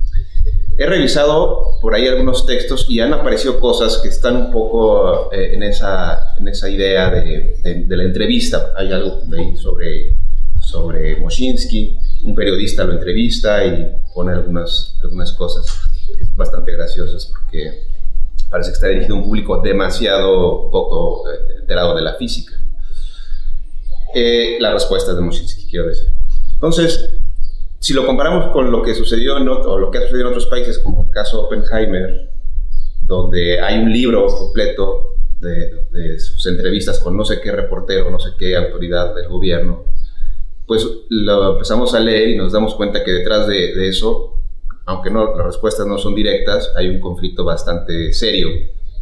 He revisado por ahí algunos textos y han aparecido cosas que están un poco en esa idea de la entrevista. Hay algo de ahí sobre Moshinsky, un periodista lo entrevista y pone algunas cosas que son bastante graciosas porque parece que está dirigido a un público demasiado poco enterado de la física. La respuesta de Moshinsky, quiero decir. Entonces, si lo comparamos con lo que sucedió o lo que ha sucedido en otros países, como el caso Oppenheimer, donde hay un libro completo de sus entrevistas con no sé qué reportero, no sé qué autoridad del gobierno, pues lo empezamos a leer y nos damos cuenta que detrás de eso, aunque no, las respuestas no son directas, hay un conflicto bastante serio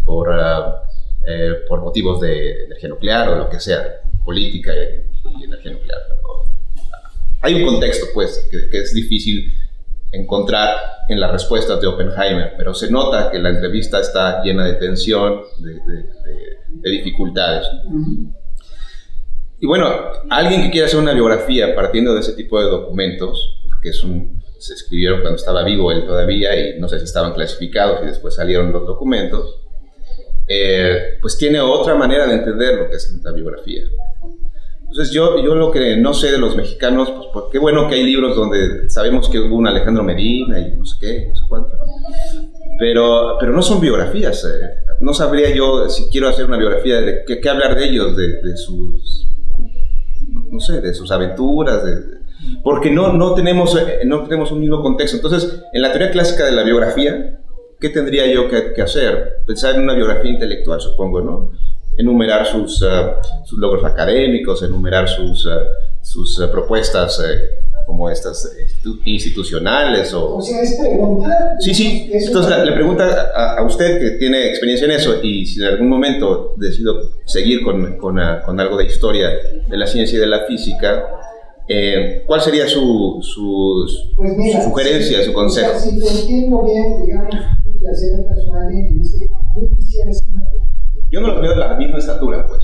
por motivos de energía nuclear o lo que sea, política y energía nuclear. Hay un contexto, pues, que es difícil encontrar en las respuestas de Oppenheimer, pero se nota que la entrevista está llena de tensión, dificultades. Y bueno, alguien que quiera hacer una biografía partiendo de ese tipo de documentos, que se escribieron cuando estaba vivo él todavía y no sé si estaban clasificados y después salieron los documentos, pues tiene otra manera de entender lo que es la biografía. Entonces yo lo que no sé de los mexicanos, pues qué bueno que hay libros donde sabemos que hubo un Alejandro Medina y no sé qué, no sé cuánto, pero no son biografías. No sabría yo si quiero hacer una biografía de qué hablar de ellos, de sus, no sé, de sus aventuras, porque no tenemos un mismo contexto. Entonces, en la teoría clásica de la biografía, ¿qué tendría yo que hacer? Pensar en una biografía intelectual, supongo, ¿no? Enumerar sus logros académicos, enumerar sus propuestas como estas institucionales o sea, es preguntar. Sí. Entonces le pregunta a usted que tiene experiencia en eso y si en algún momento decido seguir con algo de historia de la ciencia y de la física, ¿cuál sería su sugerencia, su consejo? Si te entiendo bien, digamos, te acercas a alguien y dice, yo quisiera hacer una biografía. Yo no los veo de la misma estatura, pues.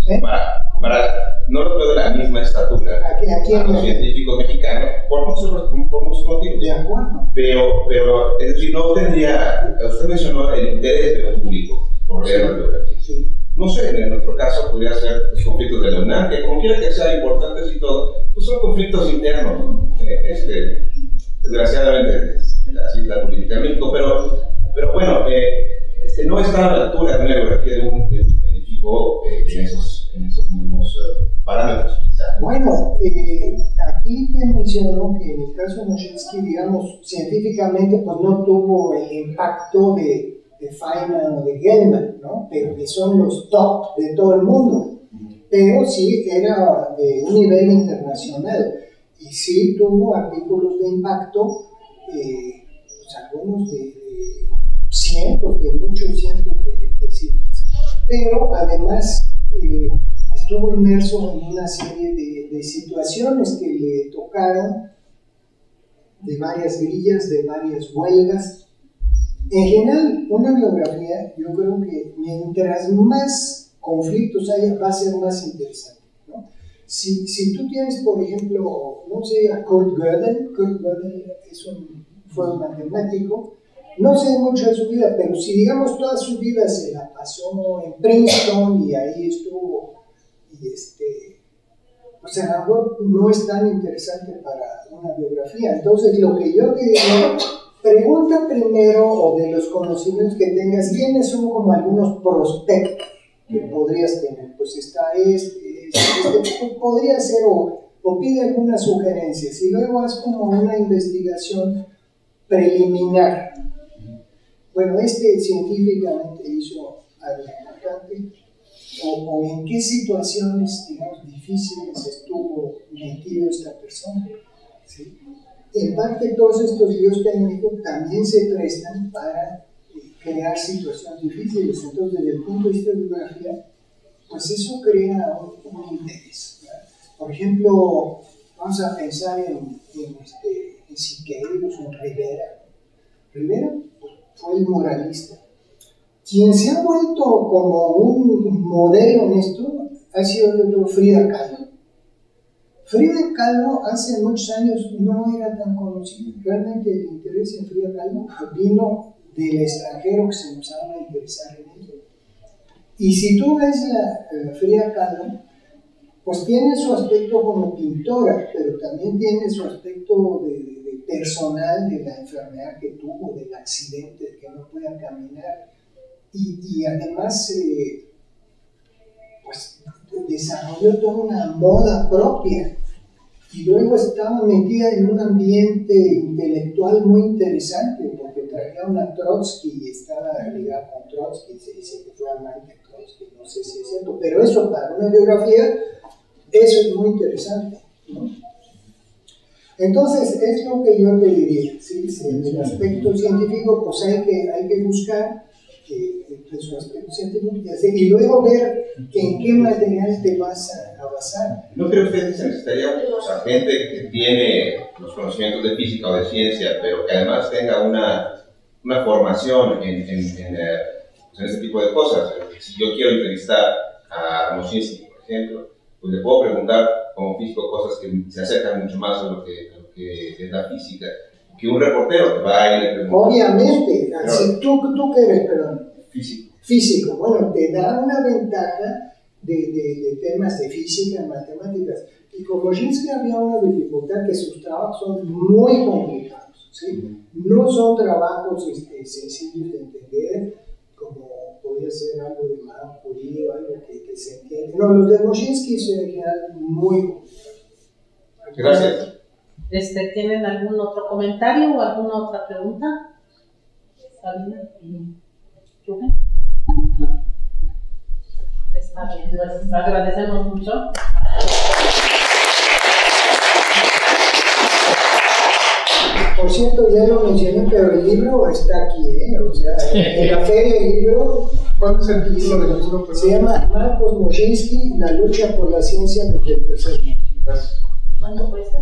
No los veo de la misma estatura a los científicos mexicanos, por muchos motivos. De acuerdo. Pero, es decir, no tendría. Usted mencionó el interés del público por leer la biografía. Sí. No sé, en nuestro caso podría ser los conflictos de la UNAM, que como quiera que sean importantes y todo, pues son conflictos internos, ¿no? Desgraciadamente, así es la política de México, pero bueno, no está a la altura de una biografía de un científico en esos mismos parámetros. Bueno, aquí te menciono que en el caso de Moshinsky, digamos, científicamente pues no tuvo el impacto de Feynman o de Gell-Mann, ¿no? Pero que son los top de todo el mundo. Pero sí era de un nivel internacional y sí tuvo artículos de impacto, pues algunos de muchos cientos de citas. Pero además estuvo inmerso en una serie de situaciones que le tocaron, de varias grillas, de varias huelgas. En general, una biografía, yo creo que mientras más conflictos haya, va a ser más interesante, ¿no? Si tú tienes, por ejemplo, no sé, a Kurt Gödel fue un matemático, no sé mucho de su vida, pero si digamos toda su vida se la pasó en Princeton y ahí estuvo, pues a lo mejor no es tan interesante para una biografía. Entonces, lo que yo te digo, pregunta primero, o de los conocimientos que tengas, ¿quiénes son como algunos prospectos que podrías tener? Pues está podría ser, o pide algunas sugerencias, y luego haz como una investigación preliminar. Bueno, científicamente hizo algo importante, o en qué situaciones, digamos, difíciles estuvo metido esta persona, ¿sí? En parte, todos estos líos técnicos también se prestan para crear situaciones difíciles. Entonces, desde el punto de vista de bibliografía, pues eso crea un interés, ¿verdad? Por ejemplo, vamos a pensar en Siqueiros o en Rivera. Rivera fue el moralista. Quien se ha vuelto como un modelo en esto ha sido, yo creo, Frida Kahlo. Frida Kahlo hace muchos años no era tan conocida. Realmente el interés en Frida Kahlo vino del extranjero que se empezaba a interesar en ello. Y si tú ves la Frida Kahlo, pues tiene su aspecto como pintora, pero también tiene su aspecto de personal, de la enfermedad que tuvo, del accidente, de que no podía caminar. Y además, pues desarrolló toda una moda propia. Y luego estaba metida en un ambiente intelectual muy interesante, porque trajeron a Trotsky y estaba ligada con Trotsky, se dice que fue amante de Trotsky, no sé si es cierto, pero eso para una biografía, eso es muy interesante, ¿no? Entonces, es lo que yo te diría, ¿sí? En el aspecto científico, pues hay que buscar su aspecto científico y luego ver en qué material te vas a basar. ¿No cree usted que se necesitaría gente que tiene los conocimientos de física o de ciencia, pero que además tenga una formación en este tipo de cosas? Si yo quiero entrevistar a Moshinsky, por ejemplo, pues le puedo preguntar como físico cosas que se acercan mucho más a lo que es la física, que un reportero que va y le pregunta. Obviamente, si tú que eres, perdón, físico, bueno, te da una ventaja de temas de física, matemáticas. Y con Moshinsky había una dificultad que sus trabajos son muy complicados, ¿sí? No son trabajos sencillos de entender, como podría ser algo de Madame Curie o algo que se entiende. No, los de Moshinsky son en general muy complicados. Gracias. ¿Tienen algún otro comentario o alguna otra pregunta? ¿Sabina? ¿Rubén? No. Está bien, pues agradecemos mucho. Por cierto, ya lo mencioné, pero el libro está aquí, o sea, en la feria el libro. ¿Cuál es el título del libro? Se llama Marcos Moshinsky, la lucha por la ciencia desde el tercer mundo. ¿Cuándo cuesta?